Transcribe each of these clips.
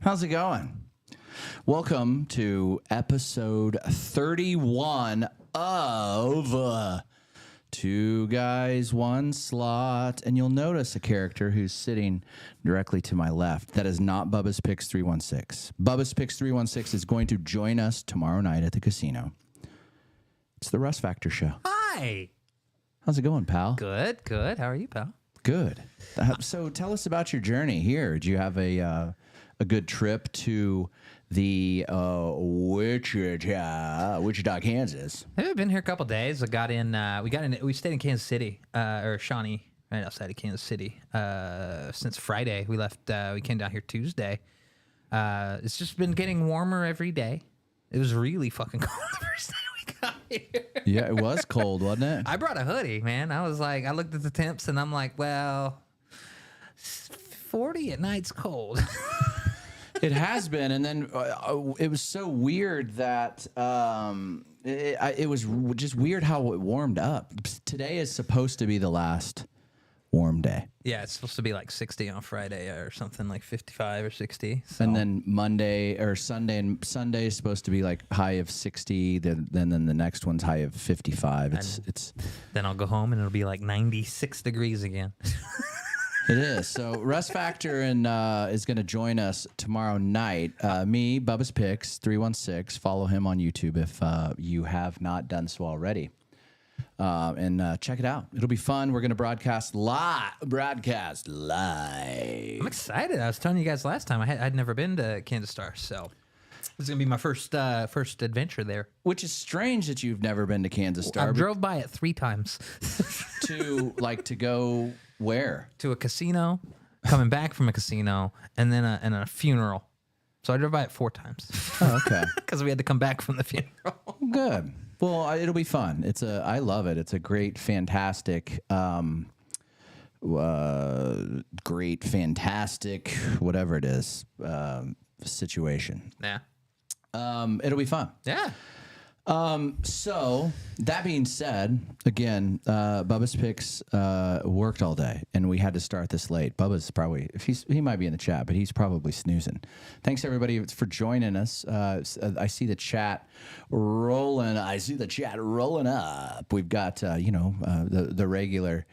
How's it going? Welcome to episode 31 of Two Guys, One Slot. And you'll notice a character who's sitting directly to my left. That is not Bubba's Picks 316. Bubba's Picks 316 is going to join us tomorrow night at the casino. It's the Russ Factor Show. Hi. How's it going, pal? Good. How are you, pal? Good. So tell us about your journey here. Did you have a good trip to the Wichita, Kansas? I've been here a couple days. We stayed in Kansas City, or Shawnee, right outside of Kansas City, since Friday. We left. We came down here Tuesday. It's just been getting warmer every day. It was really fucking cold the first day we got here. Yeah, it was cold, wasn't it? I brought a hoodie, man. I looked at the temps and I'm like, well, 40 at night's cold. It has been, and then it was so weird that it was just weird how it warmed up. Today is supposed to be the last warm day. Yeah, it's supposed to be like 60 on Friday or something, like 55 or 60. So. And then Monday or Sunday, and Sunday is supposed to be like high of 60. Then the next one's high of 55. It's. Then I'll go home and it'll be like 96 degrees again. It is. So Russ Factor is going to join us tomorrow night. Me, Bubba's Picks 316. Follow him on YouTube if you have not done so already. And check it out. It'll be fun. We're going to broadcast live. I'm excited. I was telling you guys last time I'd never been to Kansas Star, so this is going to be my first adventure there. Which is strange that you've never been to Kansas Star. I drove by it 3 times. to go where? To a casino, coming back from a casino, and then a funeral. So I drove by it 4 times. Oh, okay. Because we had to come back from the funeral. Good. Well, it'll be fun. I love it. It's a great, fantastic, whatever it is, situation. Yeah. It'll be fun. Yeah. So that being said, again, Bubba's Picks worked all day, and we had to start this late. Bubba's probably, he might be in the chat, but he's probably snoozing. Thanks everybody for joining us. I see the chat rolling. Up. We've got the regular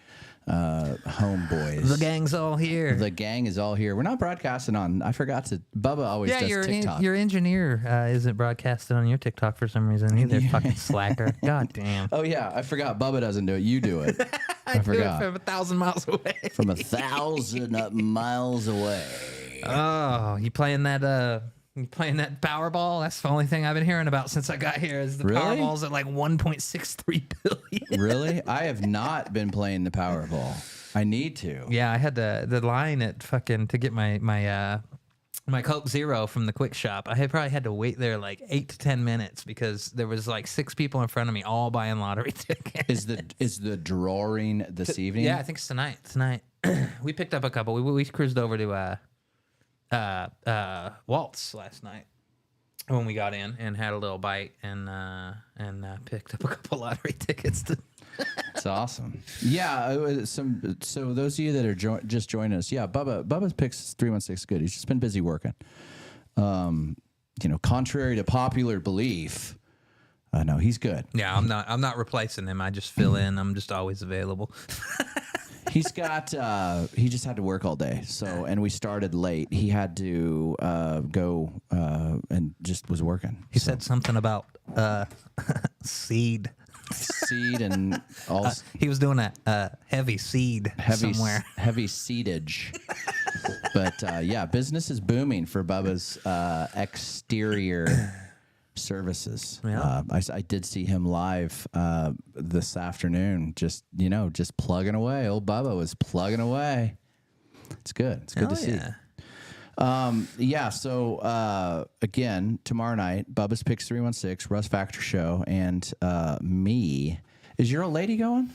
homeboys. The gang's all here. The gang is all here. We're not broadcasting on. I forgot to. Bubba always does TikTok. Your engineer isn't broadcasting on your TikTok for some reason either. Fucking slacker. God damn. Oh yeah, I forgot. Bubba doesn't do it. You do it. I forgot. Do it from 1,000 miles away. From 1,000 miles away. Oh, you playing that? You playing that Powerball? That's the only thing I've been hearing about since I got here. Is the Powerball's at like 1.63 billion. Really? I have not been playing the Powerball. I need to. Yeah, I had the line at fucking to get my Coke Zero from the Quick Shop. I probably had to wait there like 8 to 10 minutes because there was like 6 people in front of me all buying lottery tickets. Is the drawing this evening? Yeah, I think it's tonight. We picked up a couple. We cruised over to Waltz last night when we got in and had a little bite and picked up a couple lottery tickets. It's awesome. Yeah, so those of you that are just joining us, yeah, Bubba's Picks 316 is good. He's just been busy working. Contrary to popular belief, no, he's good. Yeah, I'm not replacing him. I just fill in. I'm just always available. He's got. He just had to work all day. And we started late. He had to go and just was working. He said something about seed and all. He was doing a heavy seed somewhere. Heavy seedage. But yeah, business is booming for Bubba's exterior services. Yeah. I did see him live this afternoon, just plugging away. Old Bubba was plugging away. It's good. It's good to see. So again, tomorrow night, Bubba's Picks 316, Russ Factor Show, and me. Is your old lady going?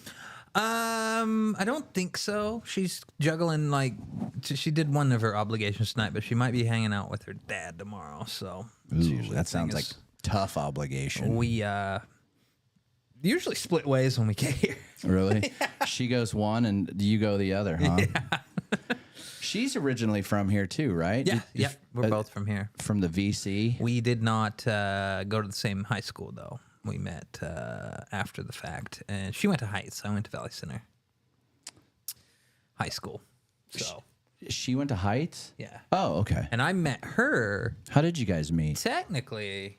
I don't think so. She's juggling, she did one of her obligations tonight, but she might be hanging out with her dad tomorrow. So that sounds like tough obligation. We usually split ways when we get here. Really? Yeah. She goes one and you go the other, huh? Yeah. she's originally from here too, right? Yeah. We're both from here. From the VC. We did not go to the same high school, though. We met after the fact. And she went to Heights. I went to Valley Center High School. So She went to Heights? yeah. Oh, okay. And I met her. How did you guys meet? Technically,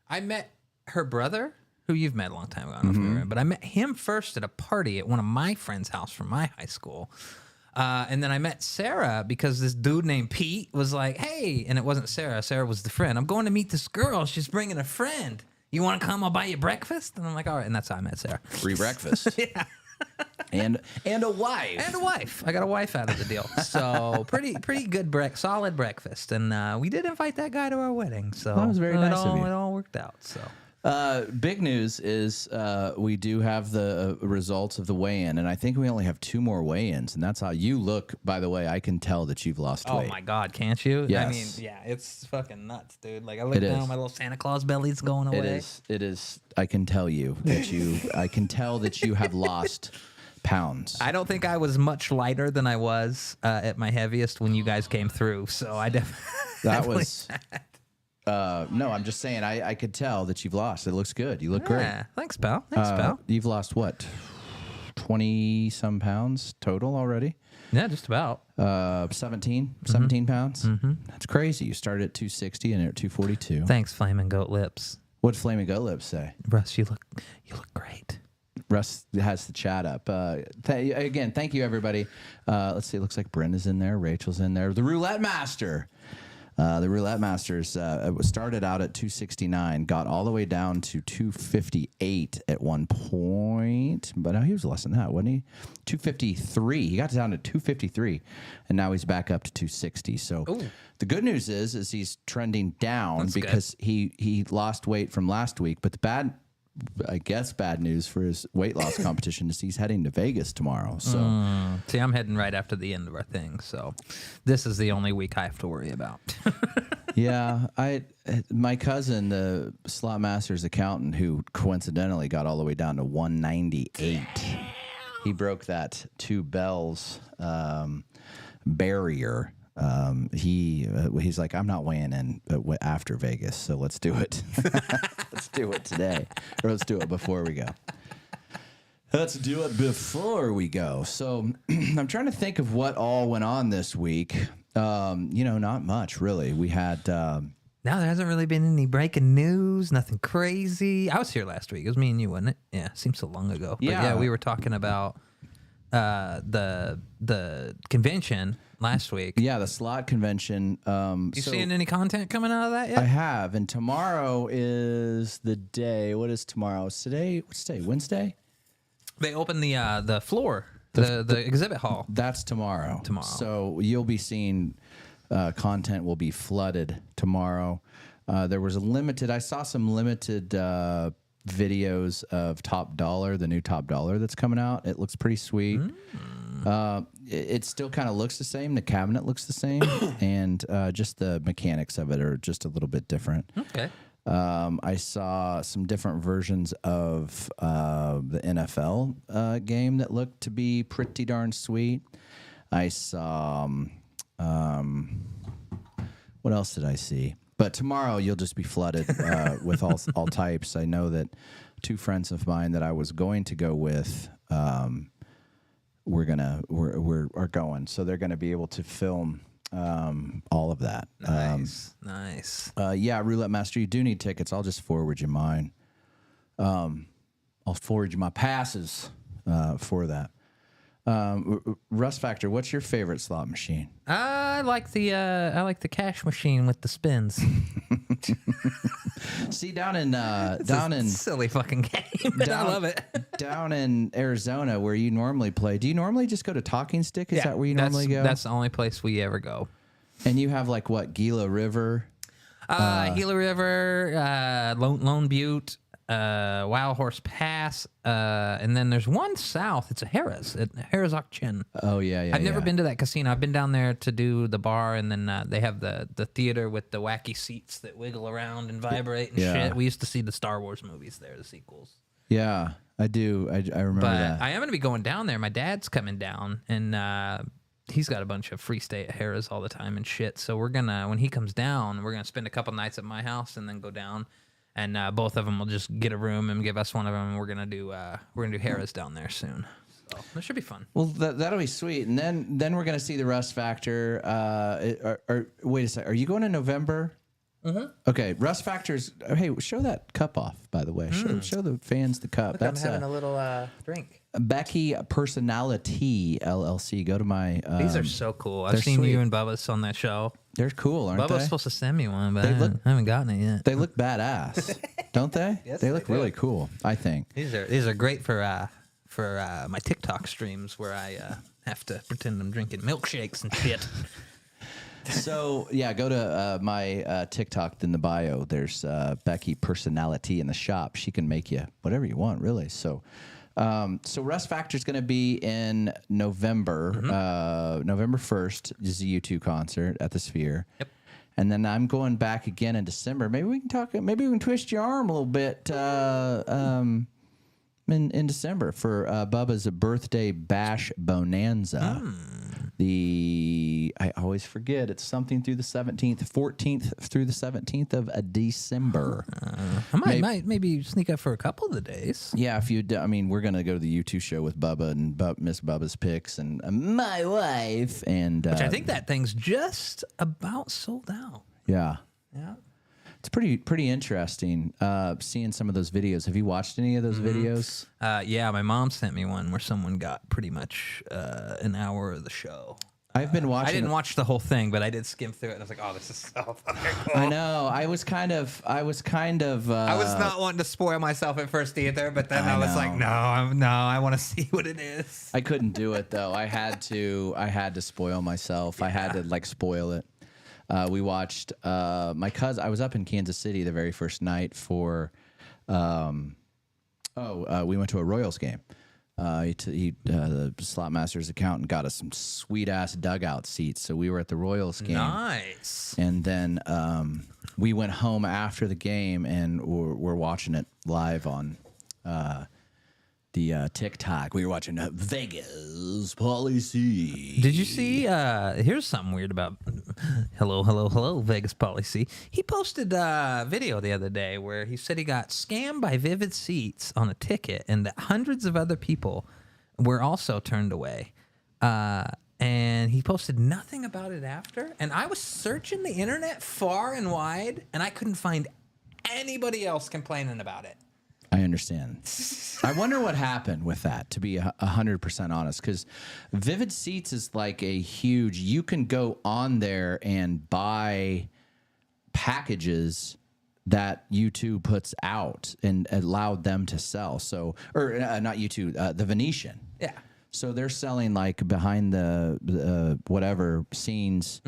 I met her brother, who you've met a long time ago. I don't know if you remember, but I met him first at a party at one of my friends' house from my high school. And then I met Sarah because this dude named Pete was like, hey, and it wasn't Sarah. Sarah was the friend. I'm going to meet this girl. She's bringing a friend. You want to come? I'll buy you breakfast. And I'm like, all right. And that's how I met Sarah. Free breakfast. Yeah. And a wife. And a wife. I got a wife out of the deal. So pretty good solid breakfast. And we did invite that guy to our wedding. So that was very nice of you. It all worked out. So. Big news is we do have the results of the weigh-in, and I think we only have 2 more weigh-ins, and that's how you look. By the way, I can tell that you've lost weight. Oh my God, can't you? Yes. I mean, yeah, it's fucking nuts, dude. Like I look down, my little Santa Claus belly's going away. It is. I can tell you that I can tell that you have lost pounds. I don't think I was much lighter than I was at my heaviest when you guys came through. So I definitely. No, I'm just saying I could tell that you've lost. It looks good. You look great. Thanks, pal. Thanks, pal. You've lost what? 20 some pounds total already? Yeah, just about. 17 pounds? Mm-hmm. That's crazy. You started at 260 and you're at 242. Thanks, Flaming Goat Lips. What'd Flaming Goat Lips say? Russ, you look great. Russ has the chat up. Again, thank you, everybody. Let's see. It looks like Brenda's in there. Rachel's in there. The Roulette Master. The Roulette Masters started out at 269, got all the way down to 258 at one point. But no, he was less than that, wasn't he? 253. He got down to 253, and now he's back up to 260. So the good news is he's trending down. That's because he lost weight from last week. But the bad news for his weight loss competition is he's heading to Vegas tomorrow. So see, I'm heading right after the end of our thing. So this is the only week I have to worry about. Yeah, my cousin, the Slot Masters accountant, who coincidentally got all the way down to 198. He broke that 2 bells barrier. He's like, I'm not weighing in after Vegas, so let's do it. Let's do it today, or let's do it before we go. Let's do it before we go. So I'm trying to think of what all went on this week. Not much really. We had. No, there hasn't really been any breaking news. Nothing crazy. I was here last week. It was me and you, wasn't it? Yeah, seems so long ago. But yeah, we were talking about the convention last week. Yeah, the slot convention. You seeing any content coming out of that yet? I have, and tomorrow is the day. What is tomorrow? What's today? Wednesday? They open the floor, the exhibit hall. That's tomorrow. Tomorrow. So you'll be seeing content will be flooded tomorrow. There was I saw some limited videos of Top Dollar, the new Top Dollar that's coming out. It looks pretty sweet. It still kind of looks the same. The cabinet looks the same, and just the mechanics of it are just a little bit different. Okay. I saw some different versions of the NFL game that looked to be pretty darn sweet. I saw what else did I see? But tomorrow you'll just be flooded with all types. I know that 2 friends of mine that I was going to go with are going, so they're gonna be able to film all of that. Nice. Yeah, Roulette Master, you do need tickets. I'll just forward you mine. I'll forward you my passes for that. Russ Factor, what's your favorite slot machine? I like the cash machine with the spins. See, down in silly fucking game. I love it. Down in Arizona, where you normally play, do you normally just go to Talking Stick? Is that where you normally go? That's the only place we ever go. And you have like what, Gila River? Gila River, Lone Butte, Wild Horse Pass, and then there's one south. It's a Harrah's Auction. Oh yeah. I've never been to that casino. I've been down there to do the bar, and then they have the theater with the wacky seats that wiggle around and vibrate and shit. We used to see the Star Wars movies there, the sequels. Yeah, I do. I remember that. I am going to be going down there. My dad's coming down, and he's got a bunch of free stay at Harrah's all the time and shit. So we're gonna, when he comes down, we're gonna spend a couple nights at my house and then go down, and both of them will just get a room and give us one of them. And we're gonna do Harrah's down there soon. So that should be fun. Well, that'll be sweet. And then we're gonna see the Russ Factor. Wait a second. Are you going in November? Mm-hmm. Okay, Russ Factor's. Hey, show that cup off, by the way. Show the fans the cup. Look, That's I'm having a little drink. Becky Personality LLC. Go to my. These are so cool. I've seen you and Bubba's on that show. They're cool, aren't they? Bubba's supposed to send me one, but I haven't gotten it yet. They look badass, don't they? Yes, they look really cool. I think these are great for my TikTok streams where I have to pretend I'm drinking milkshakes and shit. So yeah, go to my TikTok in the bio. There's Becky Personality in the shop. She can make you whatever you want, really. So Russ Factor is going to be in November. November 1st is a U2 concert at the Sphere. Yep. And then I'm going back again in December. Maybe we can talk. Maybe we can twist your arm a little bit in December for Bubba's birthday bash bonanza. I always forget, it's something through the 17th, 14th through the 17th of December. I might maybe sneak up for a couple of the days. Yeah, if you, I mean, we're gonna go to the U2 show with Bubba and Miss Bubba's picks and my wife, and which I think that thing's just about sold out. Yeah, yeah. It's pretty interesting seeing some of those videos. Have you watched any of those videos? Yeah, my mom sent me one where someone got pretty much an hour of the show. I've been watching. I didn't watch the whole thing, but I did skim through it, and I was like, "Oh, this is so fucking cool." I know. I was kind of. I was not wanting to spoil myself at first either, but then I was like, "No, I want to see what it is." I couldn't do it though. I had to spoil myself. Yeah. I had to spoil it. We watched my cousin. I was up in Kansas City the very first night for. We went to a Royals game. The slot master's accountant got us some sweet ass dugout seats, so we were at the Royals game. Nice. And then we went home after the game, and we're watching it live on the TikTok. We were watching Vegas Policy. Did you see? Here's something weird about hello Vegas Policy. He posted a video the other day where he said he got scammed by Vivid Seats on a ticket, and that hundreds of other people were also turned away. And he posted nothing about it after. And I was searching the internet far and wide, and I couldn't find anybody else complaining about it. I understand. I wonder what happened with that, to be 100% honest, because Vivid Seats is like a huge, you can go on there and buy packages that U2 puts out and allowed them to sell. So, or not U2, the Venetian. Yeah. So they're selling like behind the whatever scenes,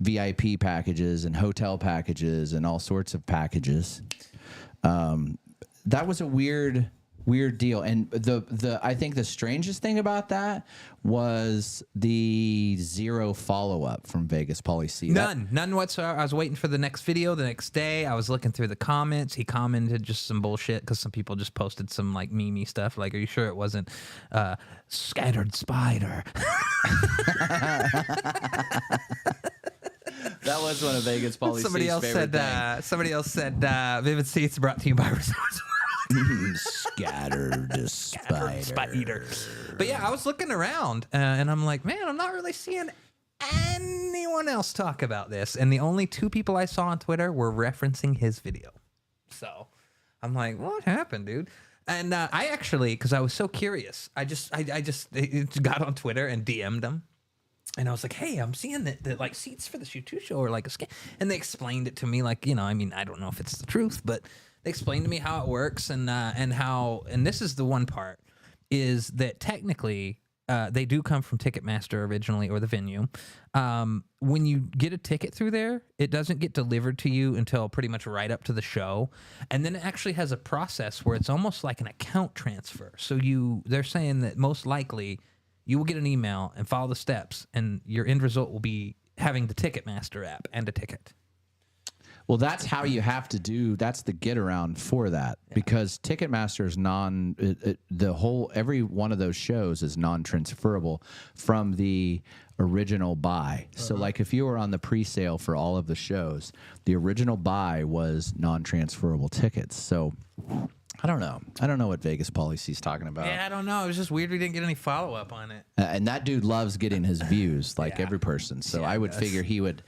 VIP packages and hotel packages and all sorts of packages. That was a weird deal, and I think the strangest thing about that was the zero follow up from Vegas Policy. None whatsoever. I was waiting for the next video the next day. I was looking through the comments. He commented just some bullshit because some people just posted some like meme stuff. Like, are you sure it wasn't scattered spider? That was one of Vegas Policy's favorite things. Somebody else said Vivid Seats brought to you by Resorts. Scattered spider. But yeah, I was looking around and I'm like, man, I'm not really seeing anyone else talk about this. And the only two people I saw on Twitter were referencing his video. So I'm like, what happened, dude? And I actually, because I was so curious, I just got on Twitter and DM'd them. And I was like, hey, I'm seeing that like seats for the U2 show are like a scam. And they explained it to me like, I mean, I don't know if it's the truth, but they explained to me how it works and this is the one part, is that technically they do come from Ticketmaster originally, or the venue. When you get a ticket through there, it doesn't get delivered to you until pretty much right up to the show. And then it actually has a process where it's almost like an account transfer. So they're saying that most likely you will get an email and follow the steps, and your end result will be having the Ticketmaster app and a ticket. Well, that's how you have to do. That's the get around for that because Ticketmaster is every one of those shows is non-transferable from the original buy. So, like if you were on the pre-sale for all of the shows, the original buy was non-transferable tickets. So, I don't know. I don't know what Vegas policy's talking about. Yeah, I don't know. It was just weird we didn't get any follow up on it. And that dude loves getting his views, like every person. So I would figure he would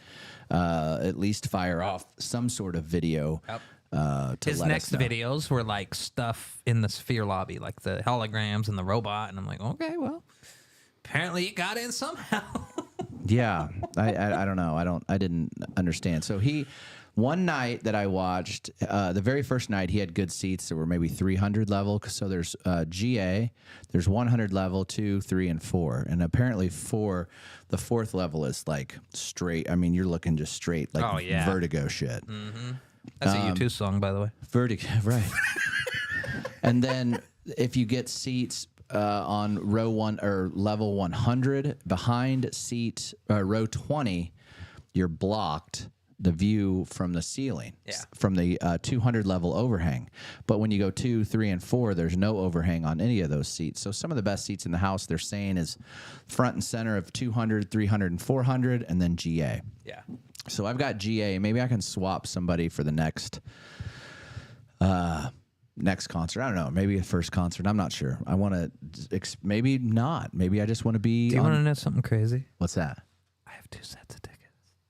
at least fire off some sort of video. Yep. To His let next us know. videos were like stuff in the Sphere lobby, like the holograms and the robot, and I'm like, okay, well, apparently it got in somehow. Yeah, I don't know. I didn't understand. So one night that I watched, the very first night, he had good seats that were maybe 300 level. So there's GA, there's 100 level, 2, 3, and 4. And apparently the fourth level is like straight. I mean, you're looking just straight, like Vertigo shit. Mm-hmm. That's a U2 song, by the way. Vertigo, right. And then if you get seats on row 1 or level 100, behind seat row 20, you're blocked the view from the ceiling, from the 200 level overhang. But when you go 2, 3, and 4, there's no overhang on any of those seats. So some of the best seats in the house, they're saying, is front and center of 200, 300, and 400, and then GA. Yeah. So I've got GA. Maybe I can swap somebody for the next concert. I don't know. Maybe a first concert. I'm not sure. I want to. Maybe not. Maybe I just want to be. Do you want to know something crazy? What's that? I have 2 sets of tickets.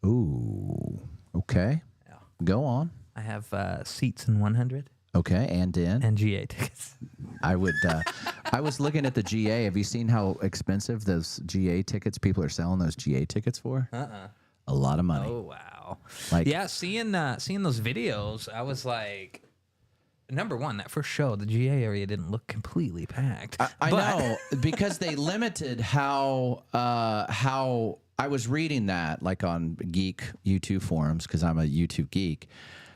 Ooh. Okay. Yeah. Go on. I have seats in 100. Okay, and GA tickets. I would. I was looking at the GA. Have you seen how expensive those GA tickets people are selling those GA tickets for? A lot of money. Oh wow! Like, yeah, seeing those videos, I was like, number one, that first show, the GA area didn't look completely packed. I know because they limited how I was reading that like on geek YouTube forums because I'm a YouTube geek.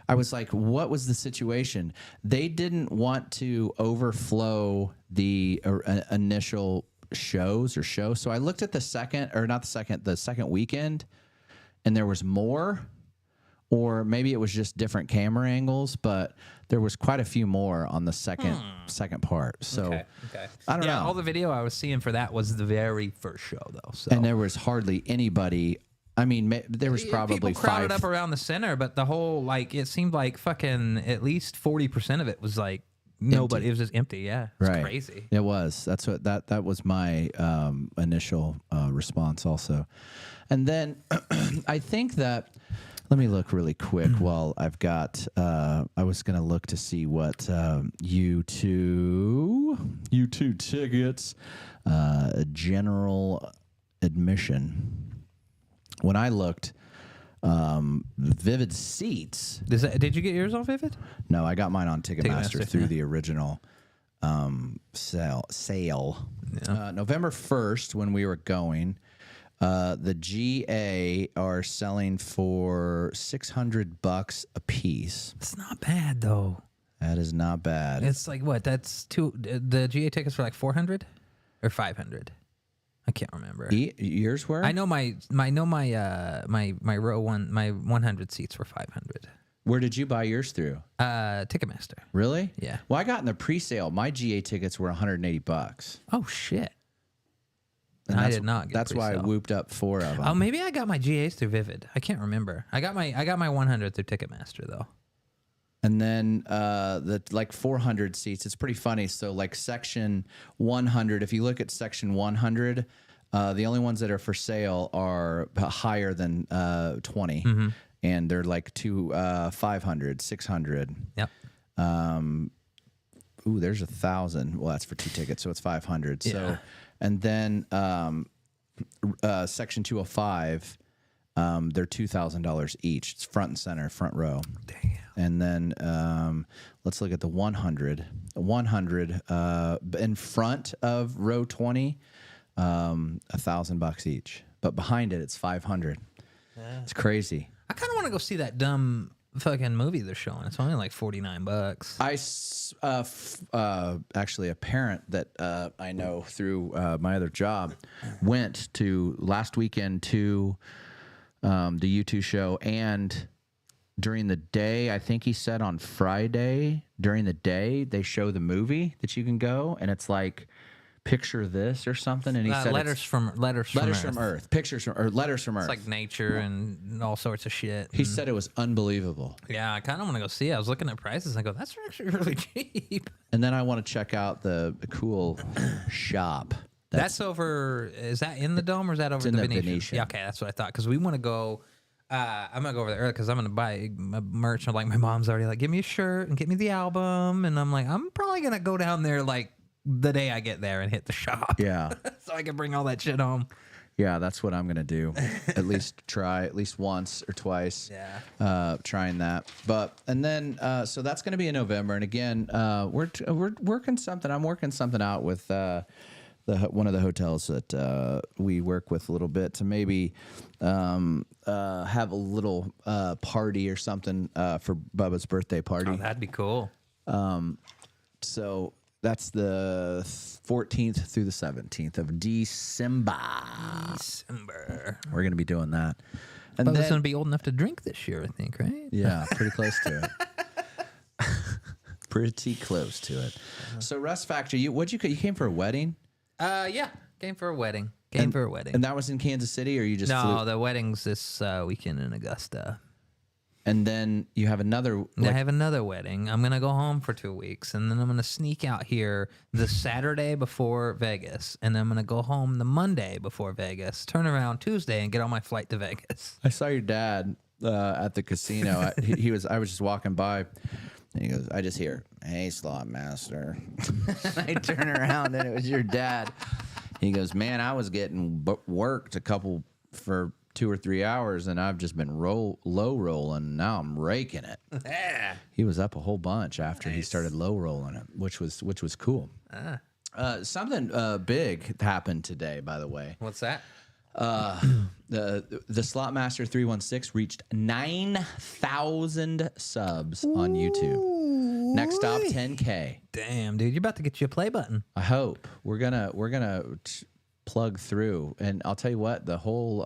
I was like, what was the situation? They didn't want to overflow the initial shows or show. So I looked at the second weekend, and there was more, or maybe it was just different camera angles, but there was quite a few more on the second part. So okay. I don't know. All the video I was seeing for that was the very first show, though. So. And there was hardly anybody. I mean, there was probably people crowded 5. up around the center, but the whole it seemed like fucking at least 40% of it was like nobody. It was just empty. Yeah, it's crazy. It was. That's what that was my initial response also, and then I think that. Let me look really quick while I've got. I was gonna look to see what U2 tickets, general admission. When I looked, Vivid seats. Did you get yours on Vivid? No, I got mine on Ticketmaster through yeah. the original sale. Yeah. November 1st, when we were going, the GA are selling for $600 a piece. It's not bad though. That is not bad. It's like what? That's the GA tickets were like 400 or 500. I can't remember. Yours were? I know my row one, my 100 seats were 500. Where did you buy yours through? Ticketmaster. Really? Yeah. Well, I got in the pre-sale. My GA tickets were $180. Oh shit. And I did not get That's why I pre-sale. whooped up 4 of them. Oh, maybe I got my GAs through Vivid. I can't remember. I got my 100 through Ticketmaster though. And then the like 400 seats, it's pretty funny. So like section 100, if you look at section 100, the only ones that are for sale are higher than 20. Mm-hmm. And they're like 500, 600. Yep. Ooh, there's 1,000. Well, that's for 2 tickets, so it's 500. Yeah. So, and then section 205, they're $2,000 each. It's front and center, front row. Damn. And then let's look at the 100. 100 in front of row 20, $1,000 each. But behind it, it's 500. Yeah. It's crazy. I kind of want to go see that dumb fucking movie they're showing. It's only like $49. Actually, a parent that I know through my other job went to last weekend to the U2 show and during the day. I think he said on Friday during the day they show the movie that you can go, and it's like picture this or something. And he said letters from Earth. Pictures from or letters from Earth. It's like nature and all sorts of shit. He said it was unbelievable. Yeah, I kind of want to go see it. I was looking at prices and I go, that's actually really cheap. And then I want to check out the cool shop. That's over. Is that in the Dome or is that over in the the Venetian? Venetian. Yeah, okay, that's what I thought. Because we want to go. I'm gonna go over there early because I'm gonna buy my merch. And like my mom's already like, give me a shirt and get me the album. And I'm like, I'm probably gonna go down there like the day I get there and hit the shop. Yeah. So I can bring all that shit home. Yeah, that's what I'm gonna do. At least try at least once or twice. Yeah. Trying that, and then so that's gonna be in November. And again, we're working something. I'm working something out with one of the hotels that we work with a little bit to maybe have a little party or something for Bubba's birthday party. Oh, that'd be cool. So that's the 14th through the 17th of December. We're going to be doing that. And Bubba's then, going to be old enough to drink this year, I think, right? Yeah, pretty close to it. Pretty close to it. So Russ Factor, you came for a wedding? Yeah, came for a wedding. And that was in Kansas City, or you just flew? No, the wedding's this weekend in Augusta. And then you have another. I have another wedding. I'm gonna go home for 2 weeks, and then I'm gonna sneak out here the Saturday before Vegas, and then I'm gonna go home the Monday before Vegas. Turn around Tuesday and get on my flight to Vegas. I saw your dad at the casino. I was just walking by, and he goes, "I just hear, hey, slot master." And I turn around, and it was your dad. He goes, "Man, I was getting worked for 2 or 3 hours, and I've just been low rolling. Now I'm raking it." Yeah. He was up a whole bunch after he started low rolling it, which was cool. Something big happened today, by the way. What's that? The Slotmaster 316 reached 9,000 subs on YouTube. Next stop, 10K. Damn, dude, you're about to get you a play button. I hope we're gonna plug through, and I'll tell you what, the whole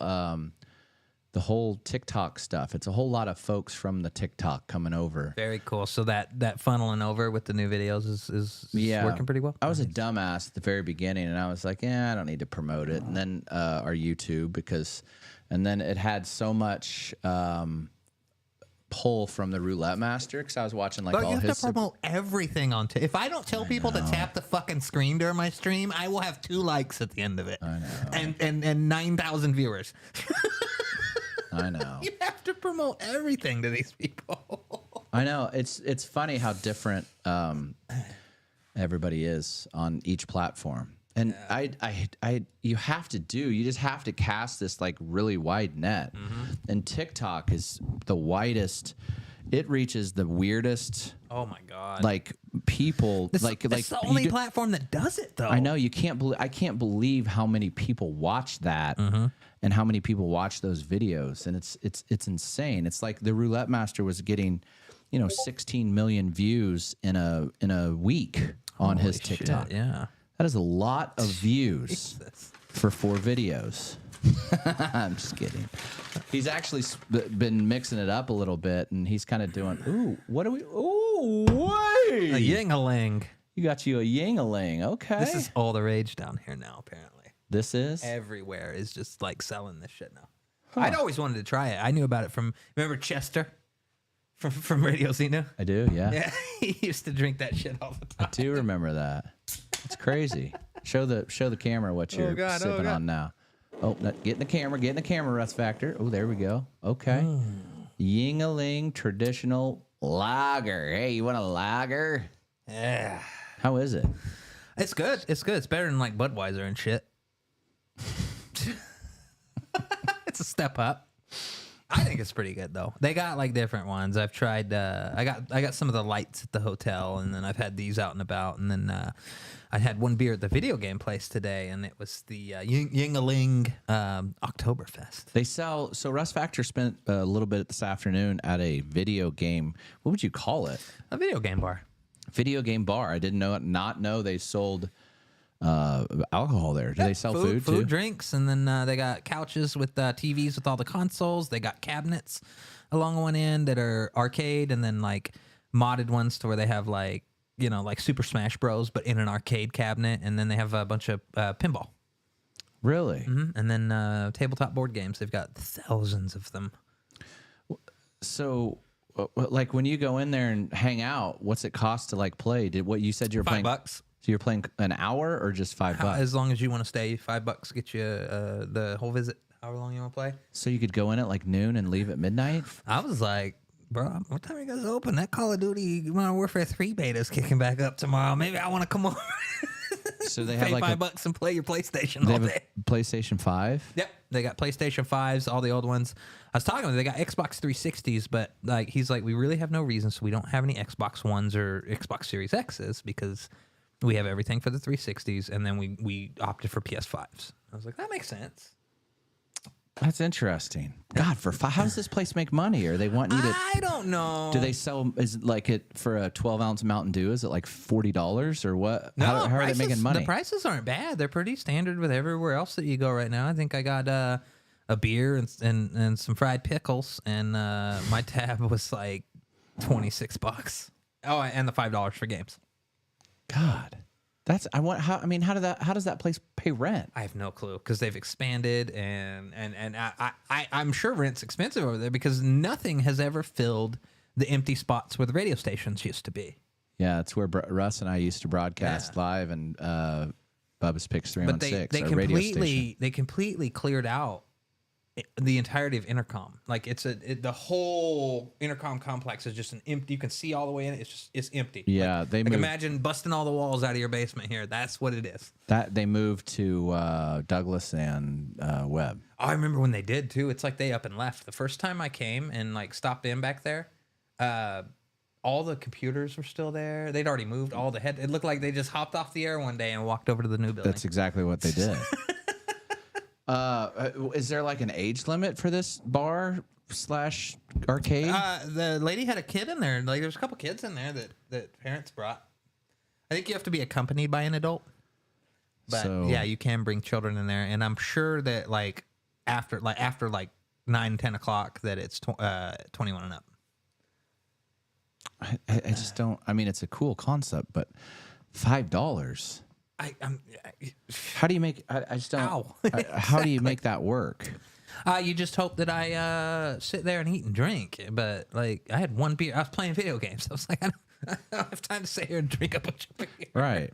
TikTok stuff. It's a whole lot of folks from the TikTok coming over. Very cool. So that funneling over with the new videos is working pretty well. I was a dumbass at the very beginning, and I was like, "Yeah, I don't need to promote it." And then our YouTube and then it had so much pull from the Roulette Master because I was watching like But all you have his. to promote everything on. If I don't tell people to tap the fucking screen during my stream, I will have 2 likes at the end of it. I know. And 9,000 viewers. I know. You have to promote everything to these people. I know. It's funny how different everybody is on each platform. And you just have to cast this like really wide net. Mm-hmm. And TikTok is the widest. It reaches the weirdest. Oh my god! Like people, it's the only platform that does it, though. I know you can't believe. I can't believe how many people watch that, and how many people watch those videos, and it's insane. It's like the Roulette Master was getting, 16 million views in a week on his TikTok. Shit, yeah. That is a lot of views for 4 videos. I'm just kidding. He's actually been mixing it up a little bit, and he's kind of doing, ooh, what are we? Ooh, wait. A ying-a-ling. You got you a ying-a-ling. Okay. This is all the rage down here now, apparently. This is? Everywhere is just like selling this shit now. Huh. I'd always wanted to try it. I knew about it remember Chester? From Radio Xena? I do, yeah. Yeah, he used to drink that shit all the time. I do remember that. It's crazy. Show the camera what you're sipping on now. Oh, get in the camera, Russ Factor. Oh, there we go. Okay. Ying-a-ling traditional lager. Hey, you want a lager? Yeah. How is it? It's good. It's good. It's better than like Budweiser and shit. It's a step up. I think it's pretty good though. They got like different ones. I've tried. I got some of the lights at the hotel, and then I've had these out and about. And then I had one beer at the video game place today, and it was the Ying-a-Ling Oktoberfest. They sell. So Russ Factor spent a little bit this afternoon at a video game. What would you call it? A video game bar. Video game bar. I didn't not know they sold alcohol there. Do they sell food too? Drinks, and then they got couches with TVs with all the consoles. They got cabinets along one end that are arcade, and then like modded ones to where they have like, you know, like Super Smash Bros, but in an arcade cabinet, and then they have a bunch of pinball. Really? And then tabletop board games. They've got thousands of them. So, like when you go in there and hang out, what's it cost to like play? Did what you said you were playing? $5. So you're playing an hour or just $5? As long as you want to stay, $5 get you the whole visit. However long you want to play. So you could go in at like noon and leave at midnight? I was like, bro, what time are you guys open? That Call of Duty Modern Warfare 3 beta is kicking back up tomorrow. Maybe I want to come over. So they Pay have like $5 and play your PlayStation they all have day. a PlayStation 5? Yep, they got PlayStation 5s, all the old ones. I was talking to them, they got Xbox 360s, but like he's like, we really have no reason, so we don't have any Xbox Ones or Xbox Series X's because we have everything for the 360s, and then we opted for PS5s. I was like, that makes sense. That's interesting. God, how does this place make money? Or they want you to? I don't know. Do they sell? Is it like it for a 12-ounce Mountain Dew? Is it like $40 or what? No, how are they making money? The prices aren't bad. They're pretty standard with everywhere else that you go right now. I think I got a beer and some fried pickles, and my tab was like $26. Oh, and the $5 for games. God, that's I want. How does that place pay rent? I have no clue because they've expanded, and I'm sure rent's expensive over there because nothing has ever filled the empty spots where the radio stations used to be. Yeah, it's where Russ and I used to broadcast live, and Bubba's Picks 316, our radio station. They completely cleared out the entirety of intercom. Like the whole intercom complex is just an empty. You can see all the way in it. It's empty. Yeah, like, they moved, imagine busting all the walls out of your basement here. That's what it is. That they moved to Douglas and Webb. Oh, I remember when they did too. It's like they up and left. The first time I came and like stopped in back there, all the computers were still there. They'd already moved all the head. It looked like they just hopped off the air one day and walked over to the new building. That's exactly what they did. Is there like an age limit for this bar / arcade? The lady had a kid in there. Like there's a couple kids in there that parents brought. I think you have to be accompanied by an adult. But yeah, you can bring children in there, and I'm sure that like after 9-10 o'clock that it's 21 and up. I just don't. I mean, it's a cool concept, but $5. How do you make? I just don't. Ow. How do you make that work? You just hope that I sit there and eat and drink. But like, I had one beer. I was playing video games. I was like, I don't have time to sit here and drink a bunch of beer. Right.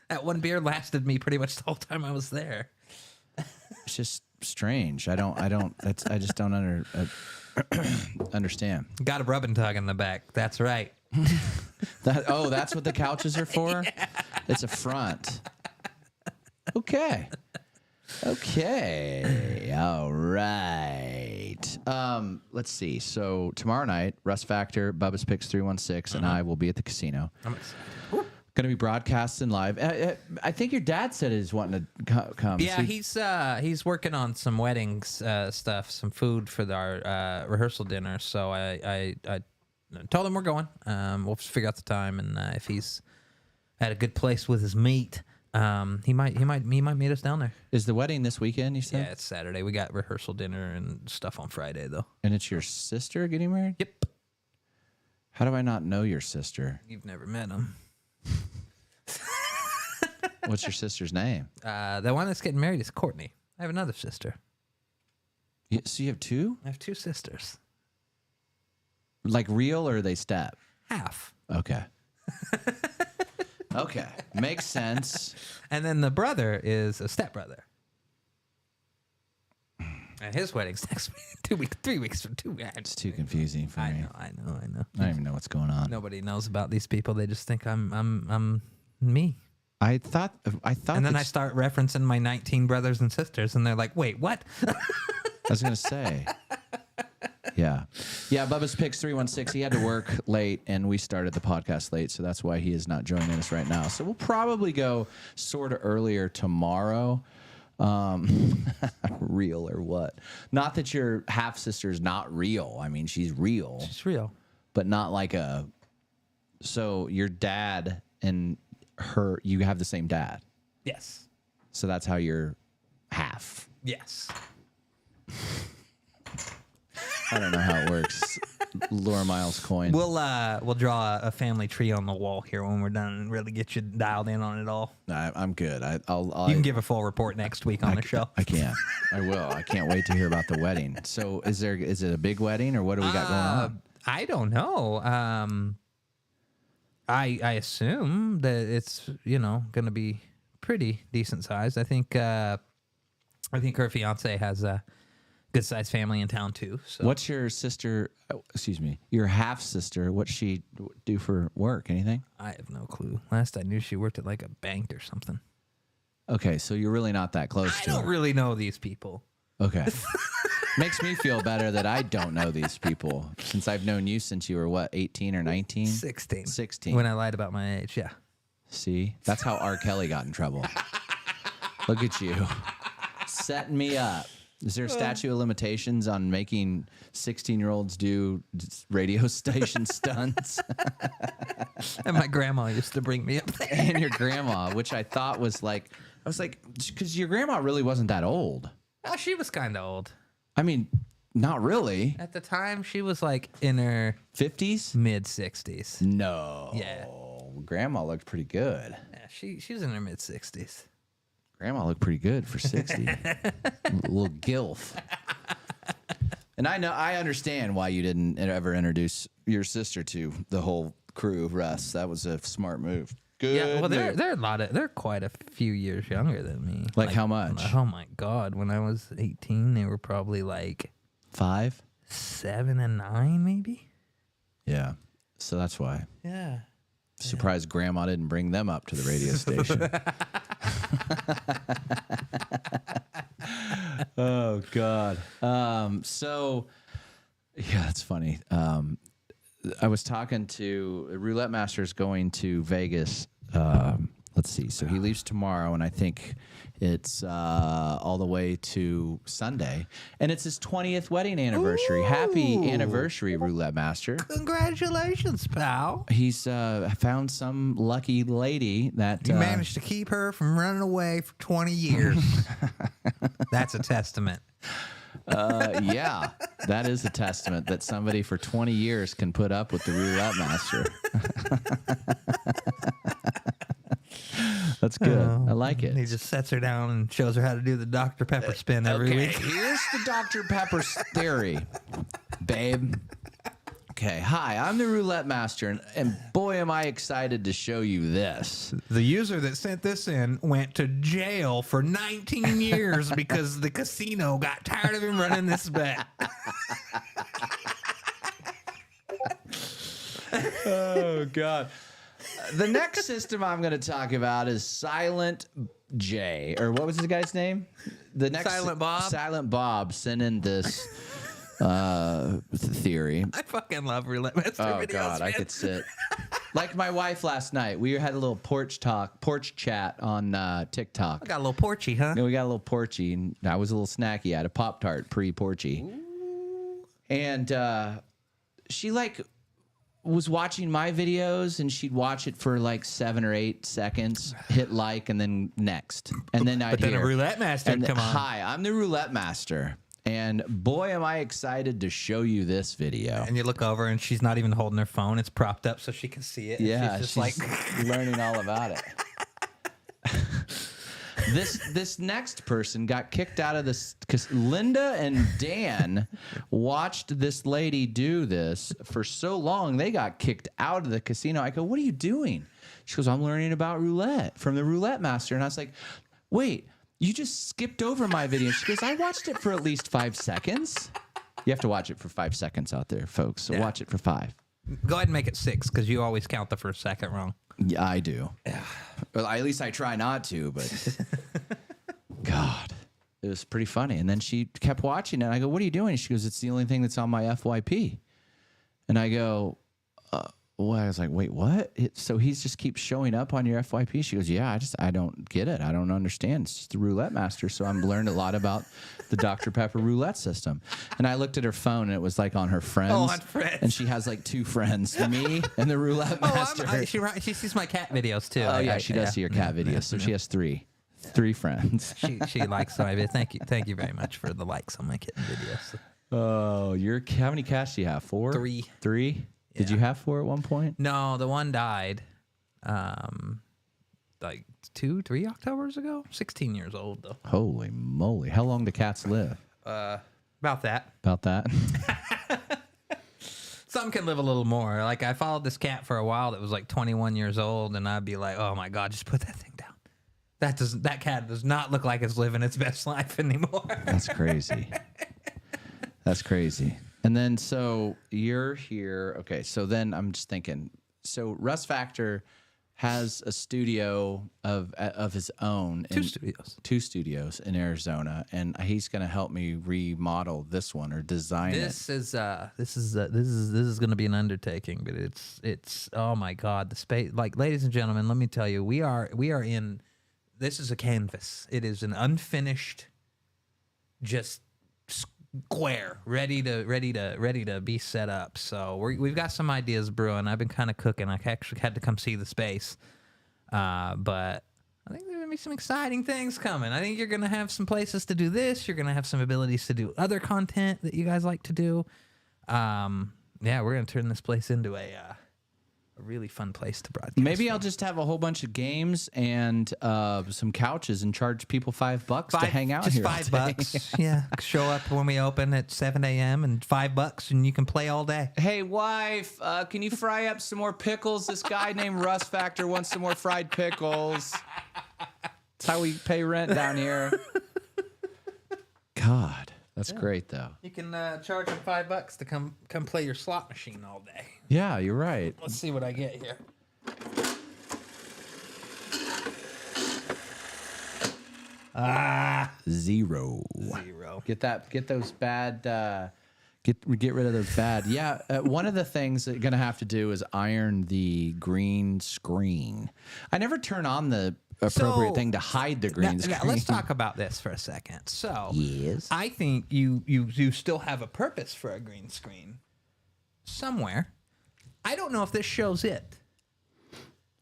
That one beer lasted me pretty much the whole time I was there. It's just strange. I just don't understand. Got a rub and tug in the back. That's right. That's what the couches are for? Yeah. It's a front. Okay. All right. Let's see. So tomorrow night, Russ Factor, Bubba's Picks 316, and I will be at the casino. I'm excited. Going to be broadcasting live. I think your dad said he's wanting to come. Yeah, he's working on some weddings stuff, some food for our rehearsal dinner. So I told him we're going. We'll just figure out the time, and if he's at a good place with his meat, he might meet us down there. Is the wedding this weekend? You said? Yeah, it's Saturday. We got rehearsal dinner and stuff on Friday though. And it's your sister getting married? Yep. How do I not know your sister? You've never met him. What's your sister's name? The one that's getting married is Courtney. I have another sister. So you have two? I have two sisters. Like real or are they step? Half. Okay. Okay. Makes sense. And then the brother is a stepbrother. And his wedding's next week. 2 weeks, 3 weeks from 2 weeks. It's too confusing for me. I know. I don't even know what's going on. Nobody knows about these people. They just think I'm me. I thought. And then I start referencing my 19 brothers and sisters, and they're like, "Wait, what?" I was gonna say. Yeah. Bubba's Picks 316. He had to work late, and we started the podcast late, so that's why he is not joining us right now. So we'll probably go sort of earlier tomorrow. Real or what? Not that your half sister's not real. I mean, she's real. She's real, but not like a. So your dad and her, you have the same dad. Yes. So that's how you're half. Yes. I don't know how it works. Laura Miles coin. We'll draw a family tree on the wall here when we're done and really get you dialed in on it all. I'm good. You can give a full report next week on the show. I can. I will. I can't wait to hear about the wedding. So is it a big wedding or what do we got going on? I don't know. I assume that it's going to be pretty decent sized. I think her fiance has a good sized family in town too. So What's your sister? Excuse me, your half sister. What's she do for work? Anything? I have no clue. Last I knew, she worked at like a bank or something. Okay, so you're really not that close to I don't her. really know these people. Okay. Makes me feel better that I don't know these people since I've known you since you were what, 18 or 19? 16. 16. When I lied about my age, yeah. See, that's how R. Kelly got in trouble. Look at you, setting me up. Is there a statute of limitations on making 16-year-olds do radio station stunts? And my grandma used to bring me up there. And your grandma, which I thought was like, I was like, because your grandma really wasn't that old. Oh, she was kind of old. I mean, not really. At the time, she was like in her 50s? mid 60s. No. Yeah. Grandma looked pretty good. Yeah, she was in her mid 60s. Grandma looked pretty good for 60. A little gilf. And I understand why you didn't ever introduce your sister to the whole crew, Russ. That was a smart move. Good. Yeah, well, move. they're quite a few years younger than me. Like how much? Oh my God! When I was 18, they were probably like 5? 7 and 9, maybe. Yeah. So that's why. Yeah. Surprised Grandma didn't bring them up to the radio station. Oh God. So yeah, that's funny. I was talking to Roulette Master's going to Vegas. Let's see. So he leaves tomorrow, and I think it's all the way to Sunday, and it's his 20th wedding anniversary. Ooh. Happy anniversary, Roulette Master! Congratulations, pal. He's found some lucky lady that You managed to keep her from running away for 20 years. That's a testament. Yeah, that is a testament that somebody for 20 years can put up with the Roulette Master. That's good. I like it. He just sets her down and shows her how to do the Dr. Pepper spin every week. Here's the Dr. Pepper theory, babe. Okay, hi, I'm the Roulette Master, and boy, am I excited to show you this. The user that sent this in went to jail for 19 years because the casino got tired of him running this bet. Oh, God. The next system I'm going to talk about is Silent J, or what was this guy's name? The next Silent Bob? Silent Bob sent in this theory. I fucking love Roulette Master Oh videos, God, I man. could sit. Like my wife last night, we had a little porch chat on TikTok. I got a little porchy, huh? And we got a little porchy, and I was a little snacky. I had a Pop-Tart pre-porchy. And she was watching my videos, and she'd watch it for like 7 or 8 seconds, hit like, and then next. And then I'd But then hear, a Roulette Master and would come on. Hi, I'm the Roulette Master. And boy, am I excited to show you this video. And you look over, and she's not even holding her phone. It's propped up so she can see it. And Yeah, she's just she's learning all about it. This next person got kicked out of this because Linda and Dan watched this lady do this for so long they got kicked out of the casino. I go, what are you doing? She goes, I'm learning about roulette from the Roulette Master. And I was like, wait, you just skipped over my video. She goes, I watched it for at least 5 seconds. You have to watch it for 5 seconds out there, folks. So watch it for 5. Go ahead and make it 6 because you always count the first second wrong. Yeah, I do. Well, at least I try not to, but God, it was pretty funny. And then she kept watching it. I go, what are you doing? She goes, it's the only thing that's on my FYP. And I go, well, I was like, wait, what? So he's just keeps showing up on your FYP? She goes, yeah, I don't get it. I don't understand. It's just the Roulette Master. So I'm learned a lot about the Dr. Pepper roulette system. And I looked at her phone, and it was like on her friends. Oh, on friends. And she has like 2 friends, me and the Roulette Master. She sees my cat videos too. Oh yeah, she does see your cat videos. So she has 3 friends. She likes my videos. Thank you very much for the likes on my kitten videos. Oh, how many cats do you have? 4? 3. 3? Did Yeah. you have 4 at one point? No, the one died like 3 Octobers ago. 16 years old, though. Holy moly. How long do cats live? About that. About that? Some can live a little more. Like, I followed this cat for a while that was like 21 years old, and I'd be like, oh, my God, just put that thing down. That cat does not look like it's living its best life anymore. That's crazy. That's crazy. And then, so you're here. Okay, so then I'm just thinking. So Russ Factor has a studio of his own. 2 studios in Arizona, and he's going to help me remodel this one or design it. This is going to be an undertaking, but it's oh my God, the space. Like, ladies and gentlemen, let me tell you, we are in. This is a canvas. It is an unfinished, just square, ready to be set up. So we've got some ideas brewing. I've been kind of cooking. I actually had to come see the space, but I think there's gonna be some exciting things coming. I think you're gonna have some places to do this. You're gonna have some abilities to do other content that you guys like to do. Yeah, we're gonna turn this place into a really fun place to broadcast. Maybe I'll just have a whole bunch of games and some couches and charge people $5 to hang out just here. Just $5. Yeah, show up when we open at 7 a.m. and $5, and you can play all day. Hey, wife, can you fry up some more pickles? This guy named Russ Factor wants some more fried pickles. That's how we pay rent down here. God, that's great, though. You can charge them $5 to come play your slot machine all day. Yeah, you're right. Let's see what I get here. Zero. Get those bad. Get rid of those bad. Yeah, one of the things that you're gonna have to do is iron the green screen. I never turn on the appropriate thing to hide the green screen. Now, let's talk about this for a second. So, yes, I think you still have a purpose for a green screen somewhere. I don't know if this shows it.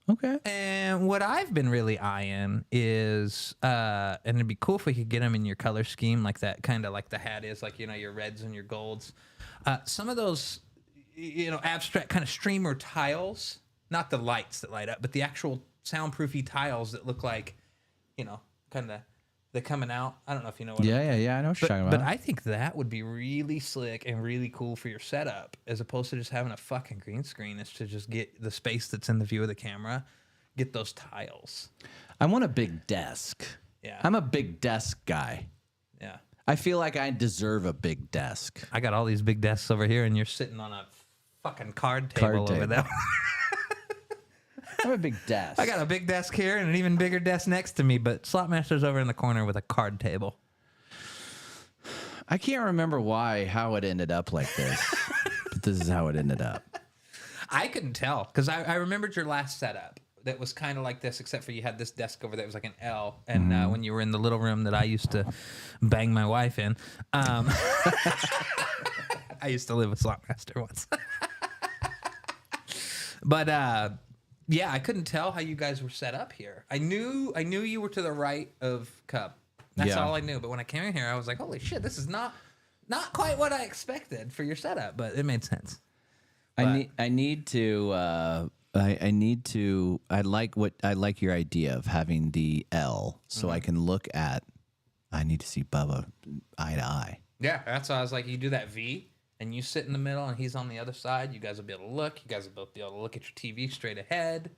Okay. And what I've been really eyeing is, and it'd be cool if we could get them in your color scheme, like that, kind of like the hat is, like, you know, your reds and your golds. Some of those, you know, abstract kind of streamer tiles, not the lights that light up, but the actual soundproofy tiles that look like, you know, kind of they're coming out. I don't know if you know what. Yeah. I know what you're talking about. But I think that would be really slick and really cool for your setup, as opposed to just having a fucking green screen. Is to just get the space that's in the view of the camera, get those tiles. I want a big desk. Yeah. I'm a big desk guy. Yeah. I feel like I deserve a big desk. I got all these big desks over here, and you're sitting on a fucking card table over there. I have a big desk. I got a big desk here and an even bigger desk next to me, but Slotmaster's over in the corner with a card table. I can't remember how it ended up like this, but this is how it ended up. I couldn't tell, because I remembered your last setup that was kind of like this, except for you had this desk over there. It was like an L, and when you were in the little room that I used to bang my wife in, I used to live with Slotmaster once. But yeah, I couldn't tell how you guys were set up here. I knew you were to the right of Cub. That's all I knew. But when I came in here, I was like, holy shit, this is not quite what I expected for your setup, but it made sense. I like your idea of having the L so I can look at. I need to see Bubba eye to eye. Yeah, that's why I was like, you do that V, and you sit in the middle, and he's on the other side. You guys will be able to look. You guys will both be able to look at your TV straight ahead.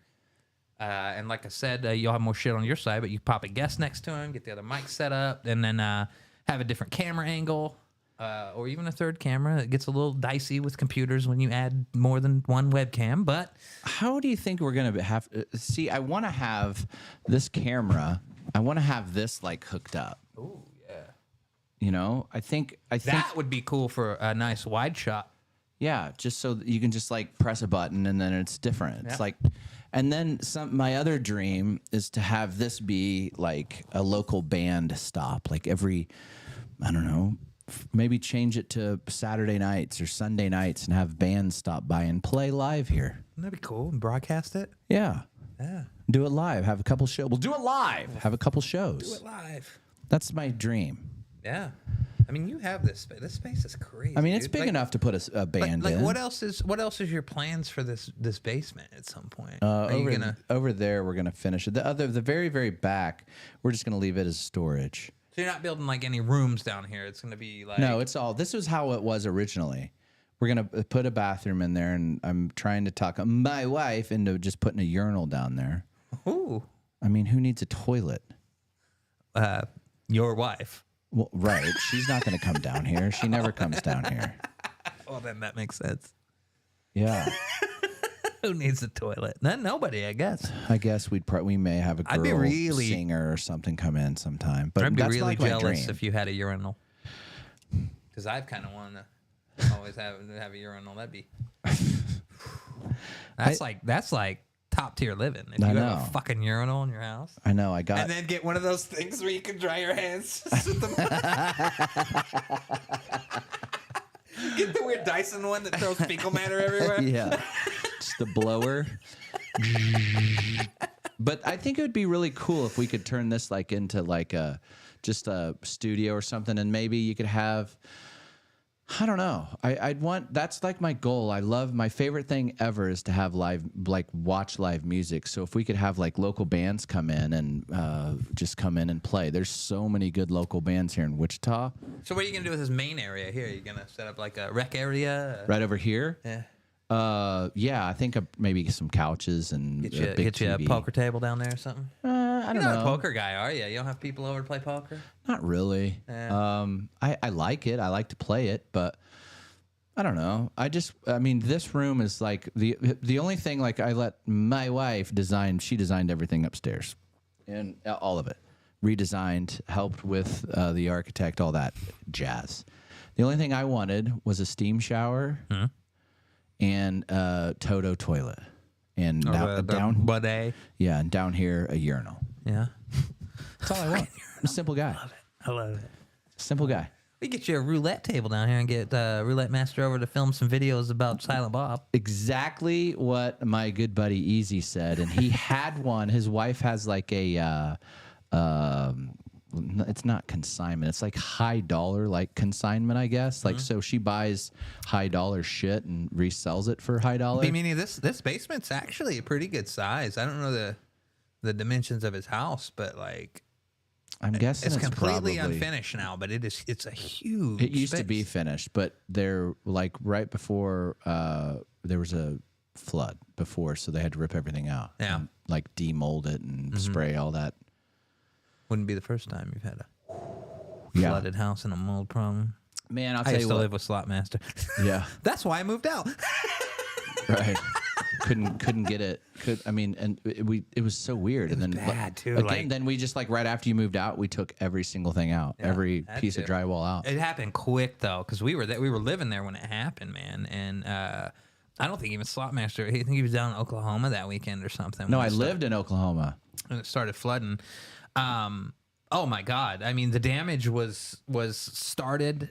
And like I said, you'll have more shit on your side, but you pop a guest next to him, get the other mic set up, and then have a different camera angle, or even a third camera. It gets a little dicey with computers when you add more than one webcam. But how do you think we're gonna have? See, I want to have this camera. I want to have this like hooked up. ooh, yeah, You know, I think that would be cool for a nice wide shot. Yeah, just so that you can just like press a button and then it's different. It's like, and then my other dream is to have this be like a local band stop, like every, I don't know, maybe change it to Saturday nights or Sunday nights and have bands stop by and play live here. That'd be cool. And broadcast it. Yeah. Yeah. Do it live. Have a couple shows. We'll do it live. Have a couple shows. Do it live. That's my dream. Yeah. I mean, you have this space. This space is crazy. I mean, it's dude. big Like, enough to put a band like in. what else is your plans for this basement at some point? Are you gonna? Over there, we're gonna finish it. The very very back, we're just gonna leave it as storage. So you're not building like any rooms down here. It's gonna be like No, it's all. This was how it was originally. We're gonna put a bathroom in there, and I'm trying to talk my wife into just putting a urinal down there. Ooh, I mean, who needs a toilet? your wife. Well, right. She's not going to come down here. She never comes down here. Well, then that makes sense. Yeah. Who needs a toilet? Nobody, I guess. I guess we may have a girl I'd be really singer or something come in sometime. But I'd be that's really like my jealous dream. if you had a urinal. Because I've kind of wanted to always have a urinal. That'd be that's like top tier living. If you I have know. a fucking urinal in your house. I know. I got. And then get one of those things where you can dry your hands. Get the weird Dyson one that throws fecal matter everywhere. Yeah. Just the blower. But I think it would be really cool if we could turn this like into like just a studio or something, and maybe you could have. I don't know. I'd want. That's like my goal. I love my favorite thing ever is to have watch live music. So if we could have like local bands come in and just come in and play. There's so many good local bands here in Wichita. So what are you gonna do with this main area here? Are you gonna set up like a rec area? Right over here. Yeah. Yeah. I think maybe some couches and Get a big you a TV. poker table down there or something. I don't You're know. not a poker guy, are you? You don't have people over to play poker? Not really. Yeah. I like it. I like to play it, but I don't know. I mean, this room is like the only thing. Like, I let my wife design. She designed everything upstairs, and all of it, redesigned, helped with the architect, all that jazz. The only thing I wanted was a steam shower and a Toto toilet, and down bidet. Yeah, and down here a urinal. Yeah. That's all I want. I'm a simple guy. I love it. Simple guy. We get you a roulette table down here and get Roulette Master over to film some videos about Silent Bob. Exactly what my good buddy Easy said, and he had one. His wife has like a, it's not consignment. It's like high dollar, like consignment, I guess. Like, so she buys high dollar shit and resells it for high dollar. I mean, this basement's actually a pretty good size. I don't know the dimensions of his house, but like, I'm guessing it's completely probably unfinished now. But it's a huge. It used to space. be finished, but they're like right before there was a flood before, so they had to rip everything out. Yeah. And, like demold it and spray all that. Wouldn't be the first time you've had a Yeah. flooded house and a mold problem. Man, I'll I tell used you to what. live with Slot Master. Yeah. That's why I moved out. Right. couldn't get it. It was so weird. And then bad, too, again, like- then we just like right after you moved out, we took every single thing out, every had piece to. of drywall out. It happened quick though, because we were living there when it happened, man. And I don't think even Slot Master. I think he was down in Oklahoma that weekend or something. No, when I it started- lived in Oklahoma. and it started flooding. Oh my God! I mean, the damage was started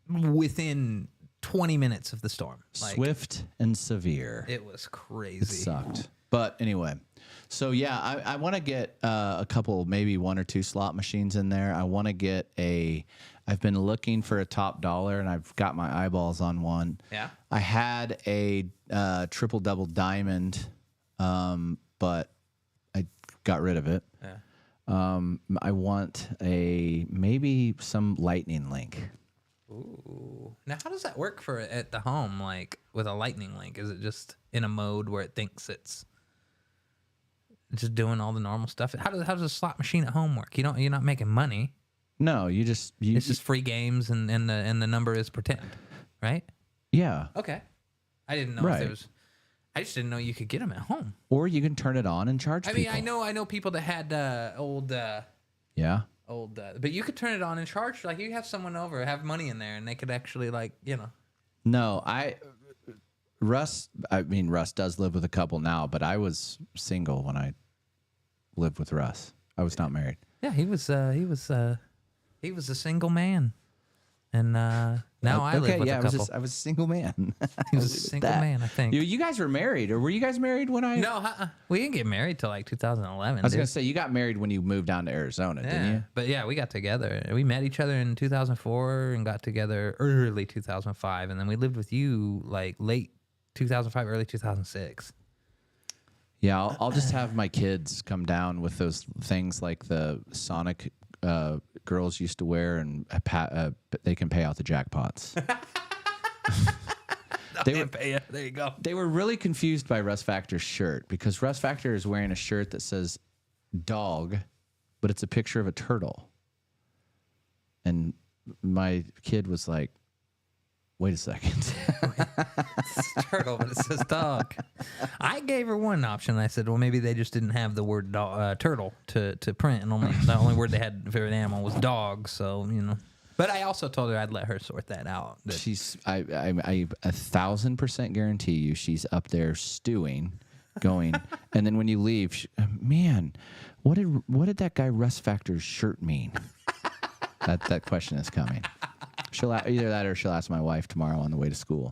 within 20 minutes of the storm. Like, Swift and severe. it was It crazy. sucked. But anyway, so yeah, I want to get a couple, maybe one or two slot machines in there. I want to get I've been looking for a top dollar, and I've got my eyeballs on one. Yeah. I had a triple double diamond, but I got rid of it. Yeah. I want maybe some lightning link. Ooh. Now, how does that work at the home? Like with a lightning link, is it just in a mode where it thinks it's just doing all the normal stuff? How does a slot machine at home work? You're not making money. No, It's just free games, and the number is pretend, right? yeah. Okay. I didn't know if Right. there was. I just didn't know you could get them at home. Or you can turn it on and charge I mean, people. I know people that had old, Yeah. but you could turn it on and charge. Like, you have someone over, have money in there, and they could actually, like, No, Russ does live with a couple now, but I was single when I lived with Russ. I was not married. Yeah, he was a single man, and Now I live with a couple. I was a single man. He was a single man, I think. You guys were married, or were you guys married when I? No, we didn't get married till like 2011. I was gonna say you got married when you moved down to Arizona, didn't you? But yeah, we got together. We met each other in 2004 and got together early 2005, and then we lived with you like late 2005, early 2006. Yeah, I'll just have my kids come down with those things like the Sonic girls used to wear, and they can pay out the jackpots. There you go. They were really confused by Russ Factor's shirt because Russ Factor is wearing a shirt that says dog, but it's a picture of a turtle. And my kid was like, wait a second. It's a turtle, but it says dog. I gave her one option. I said, well, maybe they just didn't have the word turtle to print, and the only word they had for an animal was dog. So, you know. But I also told her I'd let her sort that out. I 1,000% guarantee you she's up there stewing, going, and then when you leave, man, what did that guy Russ Factor's shirt mean? That question is coming. She'll either that or she'll ask my wife tomorrow on the way to school.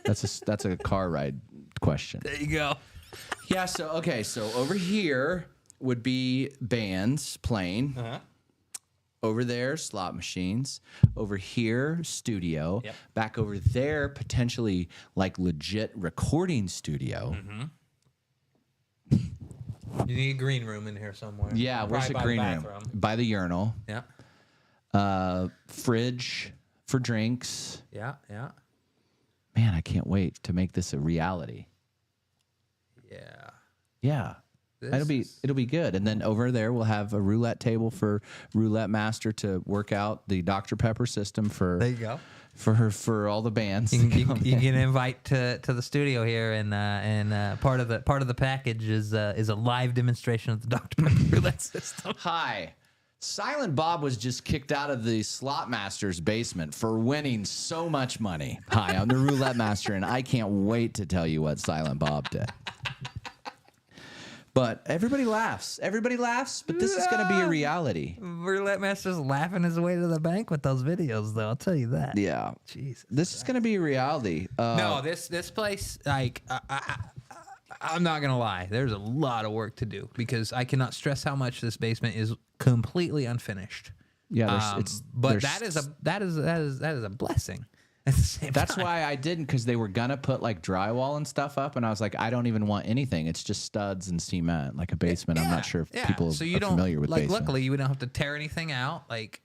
That's a car ride question. There you go. Yeah. So over here would be bands playing. Uh-huh. Over there, slot machines. Over here, studio. Yep. Back over there, potentially like legit recording studio. Mm-hmm. You need a green room in here somewhere. Yeah, where's the green room? By the urinal. Yeah. Fridge for drinks. Yeah. Man, I can't wait to make this a reality. Yeah. Yeah. It'll be good. And then over there we'll have a roulette table for Roulette Master to work out the Dr. Pepper system for There you go. for all the bands. You can invite to the studio here, and part of the package is a live demonstration of the Dr. Pepper roulette system. Hi. Silent Bob was just kicked out of the Slot Master's basement for winning so much money. Hi, I'm the Roulette Master, and I can't wait to tell you what Silent Bob did. But everybody laughs. But this is going to be a reality. Roulette Master's laughing his way to the bank with those videos, though. I'll tell you that. Yeah. Jesus. This is going to be a reality. No, this place, like, I'm not going to lie. There's a lot of work to do because I cannot stress how much this basement is completely unfinished. Yeah, but that is a blessing. At the same That's time. why I didn't, because they were gonna put like drywall and stuff up, and I was like, I don't even want anything. It's just studs and cement, like a basement. I'm not sure if people are familiar with basement. Luckily, you don't have to tear anything out. Like.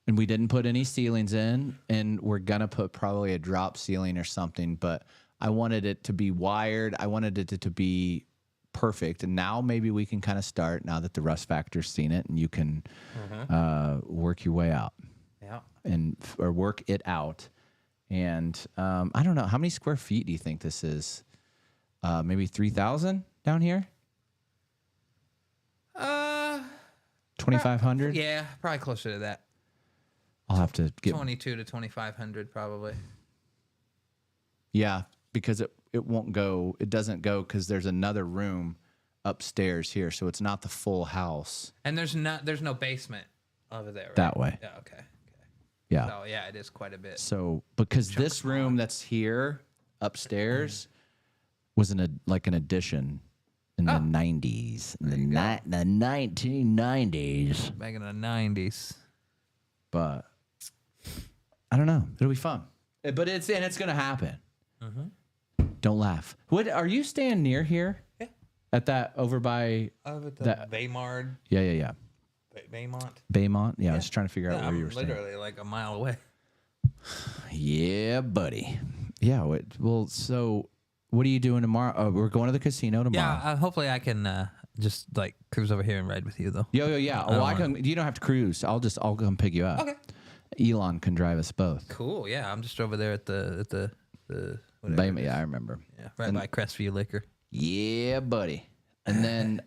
And we didn't put any ceilings in, and we're gonna put probably a drop ceiling or something. But I wanted it to be wired. I wanted it to be perfect. And now maybe we can kind of start now that the Russ Factor's seen it, and you can work your way out. Yeah. Or work it out. And I don't know, how many square feet do you think this is? Maybe 3,000 down here? 2,500? Yeah, probably closer to that. I'll have to get 22 to 2,500 probably. Yeah, because it won't go. It doesn't go because there's another room upstairs here, so it's not the full house. And there's no basement over there, right? That way. Yeah, okay. Yeah. So yeah, it is quite a bit. So because this room that's here upstairs was an addition in the 90s, in the 1990s. Back in the 90s. But I don't know. It'll be fun. But it's going to happen. Mm-hmm. Don't laugh. What are you staying near here? Yeah. At that over by the Baymard. Yeah. Baymont. Yeah, I was trying to figure out where you were staying. Literally like a mile away. Yeah, buddy. Yeah. Well, so what are you doing tomorrow? Oh, we're going to the casino tomorrow. Yeah. Hopefully, I can just like cruise over here and ride with you, though. Yeah. Well, you don't have to cruise. I'll come pick you up. Okay. Elon can drive us both. Cool. Yeah, I'm just over there at the whatever. Yeah, I remember. Yeah, right by Crestview Liquor. Yeah, buddy. And then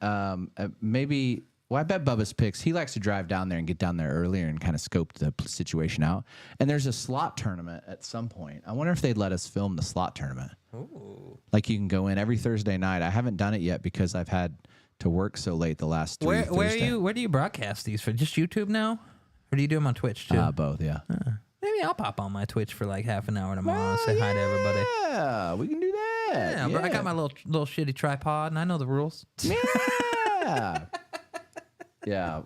maybe. Well, I bet Bubba's picks. He likes to drive down there and get down there earlier and kind of scope the situation out. And there's a slot tournament at some point. I wonder if they'd let us film the slot tournament. Ooh. Like you can go in every Thursday night. I haven't done it yet because I've had to work so late the last 3 Thursdays. Where do you broadcast these for? Just YouTube now, or do you do them on Twitch too? Both, yeah. Maybe Maybe I'll pop on my Twitch for like half an hour tomorrow and say hi to everybody. Yeah, we can do that. Yeah, bro, I got my little shitty tripod, and I know the rules. Yeah. Yeah,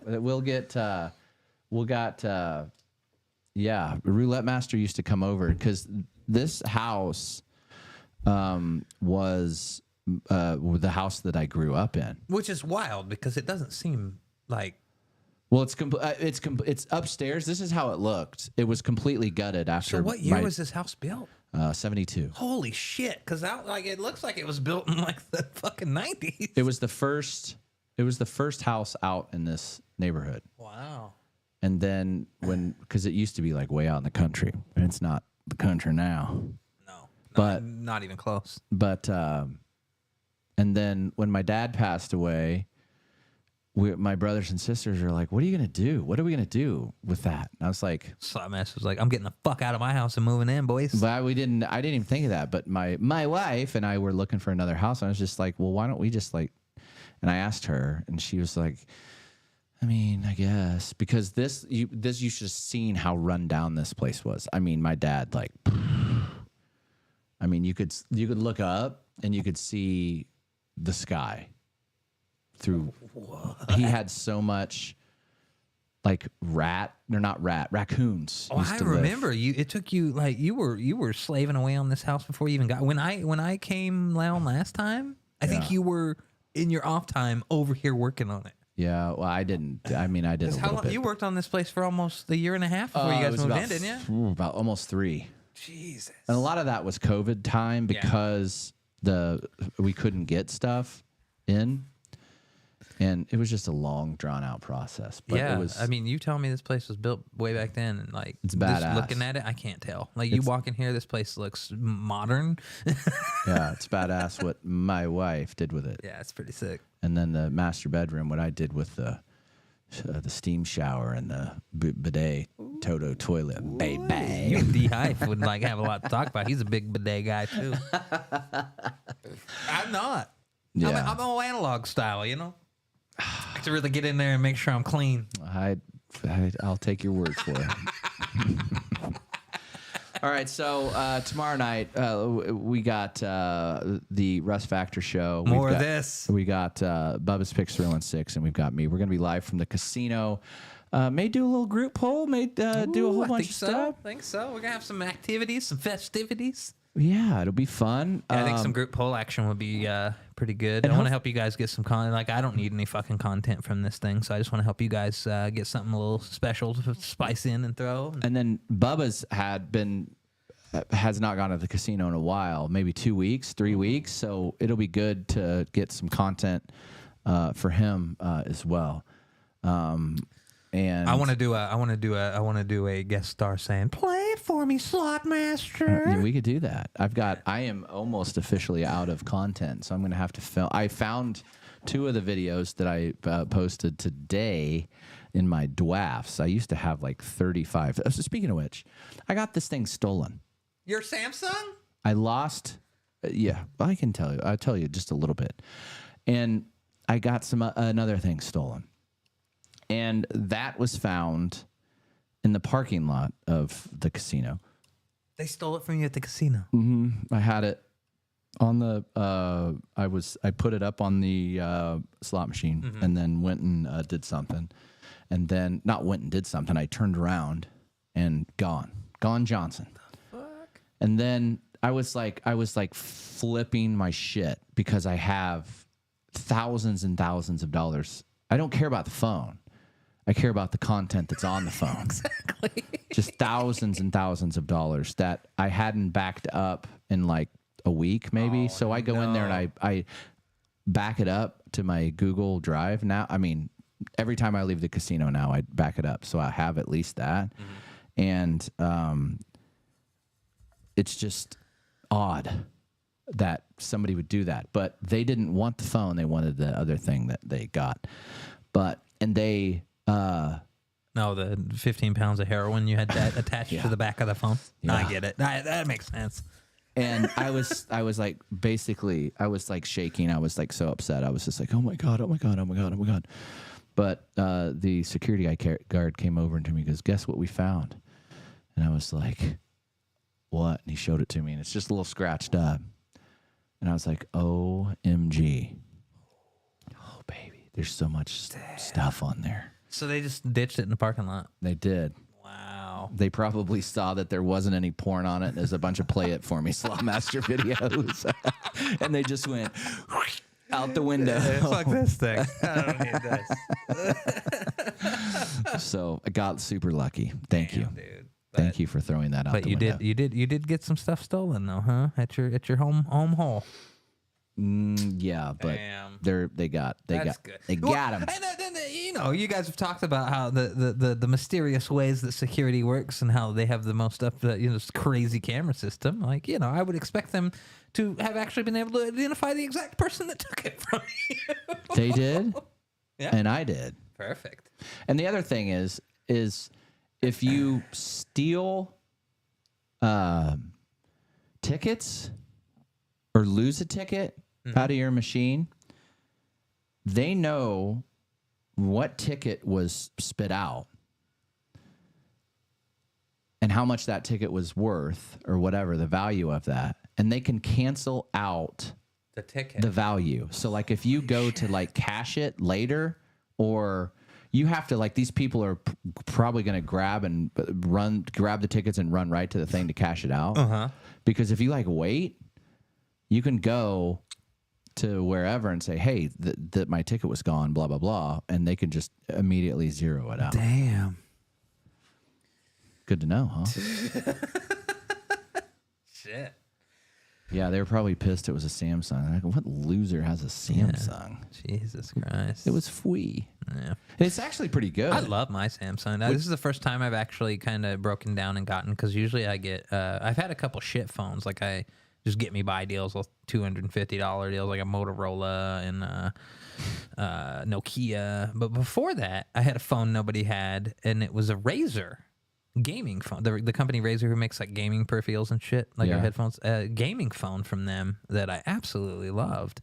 Roulette Master used to come over because this house was the house that I grew up in. Which is wild because it doesn't seem like. Well, it's upstairs. This is how it looked. It was completely gutted after. So what year was this house built? 72. Holy shit! Because it looks like it was built in like the fucking 90s. It was the first house out in this neighborhood. Wow. And then because it used to be like way out in the country, and it's not the country now. No, but not even close. But and then when my dad passed away, my brothers and sisters are like, "What are you gonna do? What are we gonna do with that?" And I was like, Slotmaster was like, "I'm getting the fuck out of my house and moving in, boys." But I didn't even think of that. But my wife and I were looking for another house, and I was just like, "Well, why don't we just like?" And I asked her, and she was like, I mean, I guess because you should have seen how run down this place was. I mean, my dad you could look up and you could see the sky through. What? He had so much like raccoons. Oh, I remember you. It took you like you were slaving away on this house before you even got. When I came down last time, I think you were in your off time over here working on it. Yeah, well, I didn't. I mean, I did. How long you worked on this place for almost a year and a half before you guys moved in, didn't you? About almost 3. Jesus. And a lot of that was COVID time because we couldn't get stuff in, and it was just a long, drawn out process. But yeah, it was, I mean, you tell me this place was built way back then, and like it's badass. Just looking at it, I can't tell. Like you walk in here, this place looks modern. Yeah, it's badass what my wife did with it. Yeah, it's pretty sick. And then the master bedroom, what I did with the steam shower and the bidet Toto toilet, baby. You and D-Hype would like have a lot to talk about. He's a big bidet guy too. I'm not. Yeah. I'm all analog style, you know. I have to really get in there and make sure I'm clean. I'll take your word for it. All right, so tomorrow night we got the Russ Factor Show. More of this. We got Bubba's Picks 316, and we've got me. We're going to be live from the casino. May do a little group poll. May do a whole bunch of stuff. I think so. We're going to have some activities, some festivities. Yeah, it'll be fun. Yeah, I think some group poll action would be pretty good. I want to help you guys get some content. Like, I don't need any fucking content from this thing, so I just want to help you guys get something a little special to spice in and throw. And then Bubba's has not gone to the casino in a while, maybe 2 weeks, 3 weeks. So it'll be good to get some content for him as well. And I want to do a guest star saying, "Play it for me, Slot Master." Yeah, we could do that. I am almost officially out of content, so I'm going to have to film. I found 2 of the videos that I posted today in my DWAFs. I used to have like 35. So speaking of which, I got this thing stolen. Your Samsung? I lost. Yeah, I can tell you. I'll tell you just a little bit. And I got another thing stolen. And that was found in the parking lot of the casino. They stole it from you at the casino. Mm-hmm. I had it on the. I put it up on the slot machine, and then went and did something, and then not went and did something. I turned around and gone Johnson. The fuck? And then I was like flipping my shit because I have thousands and thousands of dollars. I don't care about the phone. I care about the content that's on the phone. Exactly. Just thousands and thousands of dollars that I hadn't backed up in like a week, maybe. So I go in there and I back it up to my Google Drive. Now, I mean, every time I leave the casino now, I back it up. So I have at least that. And it's just odd that somebody would do that. But they didn't want the phone. They wanted the other thing that they got. And they... No, the 15 pounds of heroin you had that attached to the back of the phone. Yeah. I get it. That makes sense. And I was like, basically, I was like shaking. I was like so upset. I was just like, oh my God, oh my God, oh my God, oh my God. But the security guard came over to me and goes, guess what we found? And I was like, what? And he showed it to me, and it's just a little scratched up. And I was like, OMG. Oh, baby. There's so much stuff on there. So they just ditched it in the parking lot. They did. Wow. They probably saw that there wasn't any porn on it. And there's a bunch of Play It For Me Slotmaster videos. And they just went out the window. Fuck this thing. I don't need this. So I got super lucky. Thank you. Dude. Thank you for throwing that out But the you window. you did get some stuff stolen though, huh? At your home hole. Yeah, but Damn. they got Well, him. And then, you know, you guys have talked about how the mysterious ways that security works and how they have the most this crazy camera system. Like, you know, I would expect them to have actually been able to identify the exact person that took it from you. They did, Yeah. and I did. Perfect. And the other thing is if you steal tickets or lose a ticket out of your machine, they know what ticket was spit out and how much that ticket was worth or whatever, the value of that. And they can cancel out The ticket. the value. So like if you go to like cash it later, or you have to, like, these people are probably going to grab the tickets and run right to the thing to cash it out. Because if you like wait, you can go to wherever and say, hey, that my ticket was gone, blah, blah, blah. And they can just immediately zero it out. Damn. Good to know, huh? Shit. Yeah, they were probably pissed it was a Samsung. Like, what loser has a Samsung? Jesus Christ. It was free. Yeah. It's actually pretty good. I love my Samsung. This is the first time I've actually kind of broken down and gotten, because usually I get, I've had a couple shit phones. Like I just get me by deals with $250 deals, like a Motorola and Nokia. But before that, I had a phone nobody had, and it was a Razer gaming phone. The company Razer, who makes like gaming peripherals and shit, like your headphones. Gaming phone from them that I absolutely loved.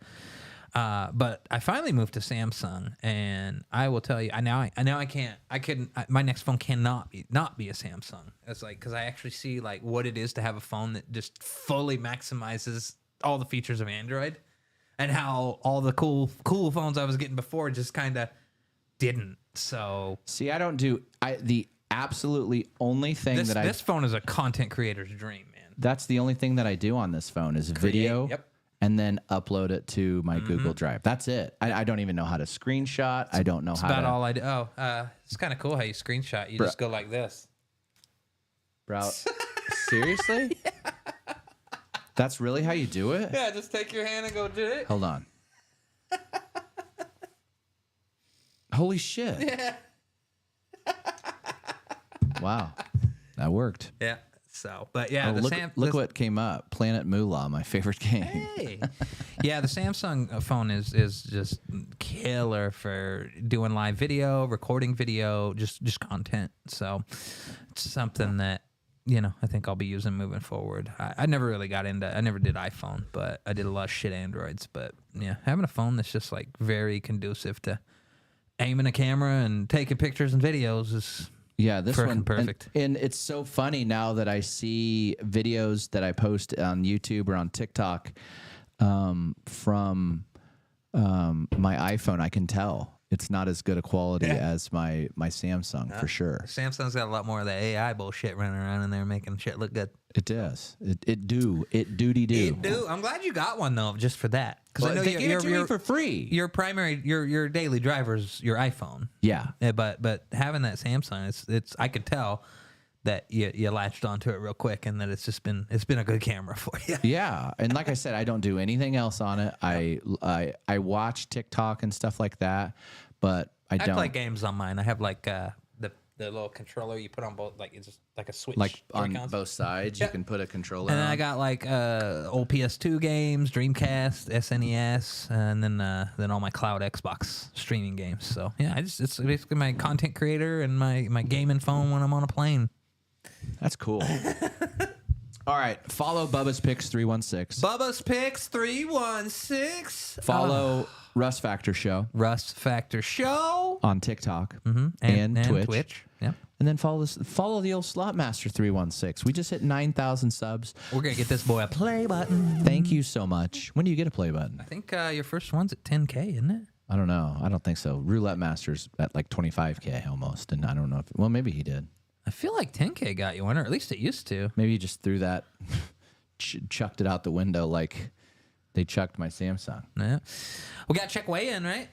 But I finally moved to Samsung, and I will tell you, my next phone cannot be a Samsung. It's like, because I actually see like what it is to have a phone that just fully maximizes all the features of Android, and how all the cool phones I was getting before just kind of didn't. So see, I don't do the absolutely only thing this phone is a content creator's dream, man. That's the only thing that I do on this phone is video. Yep. And then upload it to my Google Drive. That's it. I don't even know how to screenshot. I don't know how About to. all I do. Oh, it's kind of cool how you screenshot. You just go like this. Bro, seriously? Yeah. That's really how you do it? Yeah, just take your hand and go do it. Hold on. Holy shit. Yeah. Wow. That worked. Yeah. So, but yeah, look what came up. Planet Moolah, my favorite game. Hey. Yeah, the Samsung phone is just killer for doing live video, recording video, just content. So it's something that, you know, I think I'll be using moving forward. I never really got into, I never did iPhone, but I did a lot of shit Androids. But yeah, having a phone that's just like very conducive to aiming a camera and taking pictures and videos is... Yeah, this one perfect. And it's so funny now that I see videos that I post on YouTube or on TikTok from my iPhone. I can tell it's not as good a quality as my Samsung for sure. Samsung's got a lot more of the AI bullshit running around in there making shit look good. It does. It doody do. It do. I'm glad you got one though, just for that. Because I know they gave it to me for free. Your primary, your daily driver's your iPhone. Yeah. But having that Samsung, it's I could tell that you latched onto it real quick, and that it's been a good camera for you. Yeah, and like I said, I don't do anything else on it. I watch TikTok and stuff like that, but I don't play games on mine. I have like the little controller you put on both, like it's just like a Switch, like on Joy-Cons. both sides. You can put a controller. And then on. I got like old PS2 games, Dreamcast, SNES, and then all my cloud Xbox streaming games. So yeah, it's basically my content creator and my gaming phone when I'm on a plane. That's cool. All right, follow Bubba's Picks 316. Bubba's Picks 316. Follow Russ Factor Show. Russ Factor Show. Cool. on TikTok And Twitch. Yep. And then follow the old Slotmaster 316. We just hit 9,000 subs. We're gonna get this boy a play button. Thank you so much. When do you get a play button? I think your first one's at 10K, isn't it? I don't know. I don't think so. Roulette Master's at like 25K almost, and I don't know if maybe he did. I feel like 10K got you one, or at least it used to. Maybe he just threw that, chucked it out the window like they chucked my Samsung. Yeah. We gotta check weigh-in, right?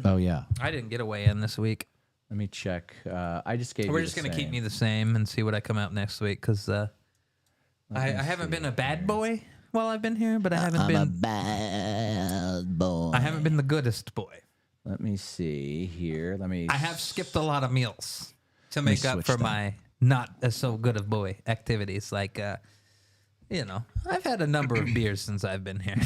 Oh yeah. I didn't get a weigh-in this week. Let me check. I just gave. We're just gonna keep me the same and see what I come out next week because I haven't been a bad boy while I've been here, but I haven't been a bad boy. I haven't been the goodest boy. Let me see here. I have skipped a lot of meals to make up for my not as so good of boy activities. Like, I've had a number of beers since I've been here.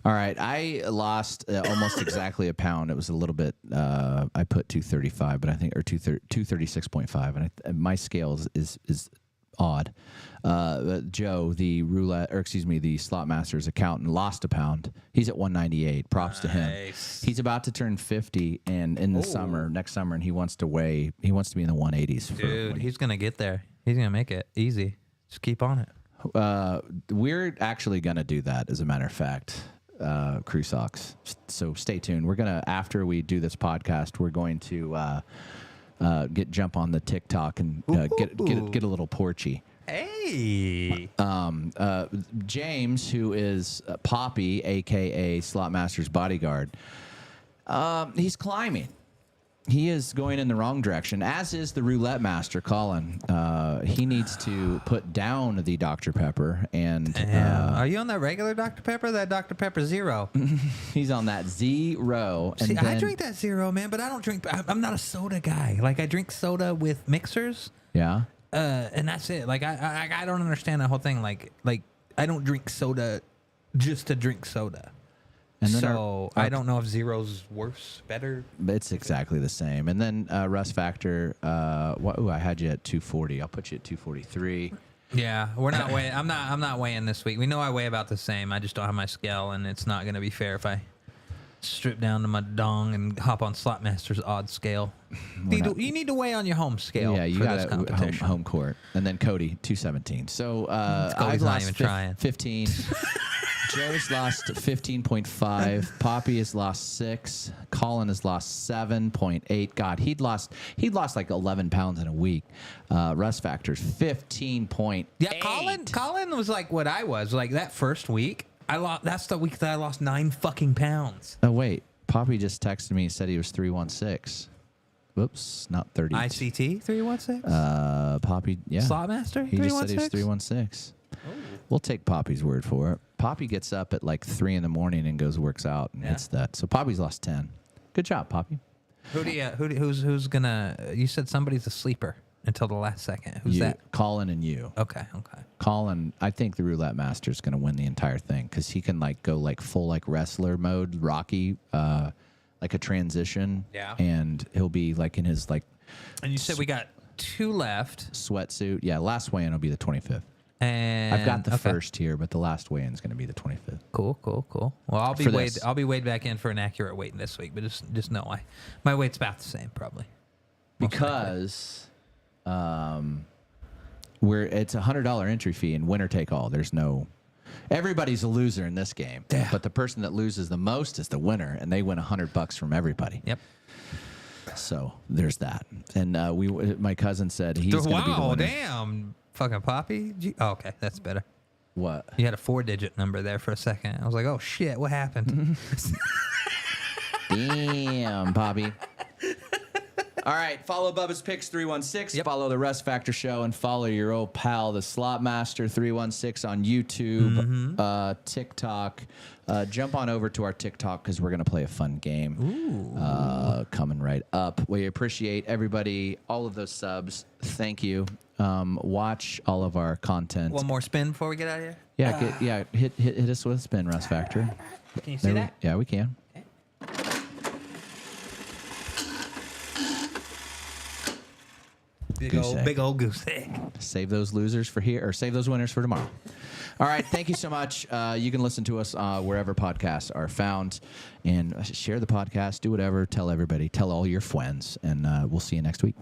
All right, I lost almost exactly a pound. It was a little bit. I put 235, but I think 236.5, and my scale is odd. Joe, the Slotmaster's accountant, lost a pound. He's at 198. Props to him. He's about to turn 50, and in the next summer, and he wants to be in the 180s. Dude, he's gonna get there. He's gonna make it easy. Just keep on it. We're actually gonna do that, as a matter of fact. Crew Socks. So stay tuned. We're gonna, after we do this podcast, we're going to jump on the TikTok and get a little porchy. Hey. James, who is Poppy, aka Slotmaster's bodyguard, he's climbing. He is going in the wrong direction, as is the roulette master, Colin. He needs to put down the Dr. Pepper. And are you on that regular Dr. Pepper or that Dr. Pepper Zero? He's on that Zero. See, I drink that Zero, man, but I don't drink. I'm not a soda guy. Like, I drink soda with mixers. Yeah. And that's it. Like, I don't understand that whole thing. Like I don't drink soda just to drink soda. And then I don't know if Zero's worse, better. It's exactly the same. And then Russ Factor, I had you at 240. I'll put you at 243. Yeah, we're not weighing. I'm not weighing this week. We know I weigh about the same. I just don't have my scale, and it's not going to be fair if I strip down to my dong and hop on Slotmaster's odd scale. You need to weigh on your home scale. Yeah, you got home court. And then Cody, 217. So I've lost 15. Joe's lost 15.5. Poppy has lost 6. Colin has lost 7.8. God, he'd lost like 11 pounds in a week. Russ Factor's 15.8. Yeah, Colin was like what I was. Like that first week, that's the week that I lost 9 fucking pounds. Oh wait, Poppy just texted me and said he was 316. Whoops, not 30. ICT 316. Poppy, yeah. Slotmaster. He just said he was 316. We'll take Poppy's word for it. Poppy gets up at like 3 in the morning and works out and hits that. So Poppy's lost 10. Good job, Poppy. Who's gonna? You said somebody's a sleeper until the last second. Who's that? Colin and you. Okay. Colin, I think the roulette master is gonna win the entire thing because he can go full wrestler mode, Rocky, like a transition. Yeah. And he'll be in his And you said we got 2 left. Sweatsuit. Yeah. Last weigh-in will be the 25th. And I've got the first here, but the last weigh-in is going to be the 25th. Cool. Well, I'll be weighed back in for an accurate weight this week, but just know my weight's about the same probably. Because it's a $100 entry fee and winner take all. Everybody's a loser in this game, but the person that loses the most is the winner, and they win $100 from everybody. Yep. So there's that, and my cousin said he's going to be the winner. Damn. Fucking Poppy? Oh, okay, that's better. What? You had a 4-digit number there for a second. I was like, oh shit, what happened? Damn, Poppy. All right, follow Bubba's Picks 316. Yep. Follow the Russ Factor Show, and follow your old pal, the Slotmaster 316 on YouTube, TikTok. Jump on over to our TikTok because we're going to play a fun game coming right up. We appreciate everybody, all of those subs. Thank you. Watch all of our content. One more spin before we get out of here? Yeah, hit us with a spin, Russ Factor. Can you see that? Yeah, we can. Big old goose egg. Save those losers for here, or save those winners for tomorrow. All right, thank you so much. You can listen to us wherever podcasts are found, and share the podcast. Do whatever. Tell everybody. Tell all your friends, and we'll see you next week.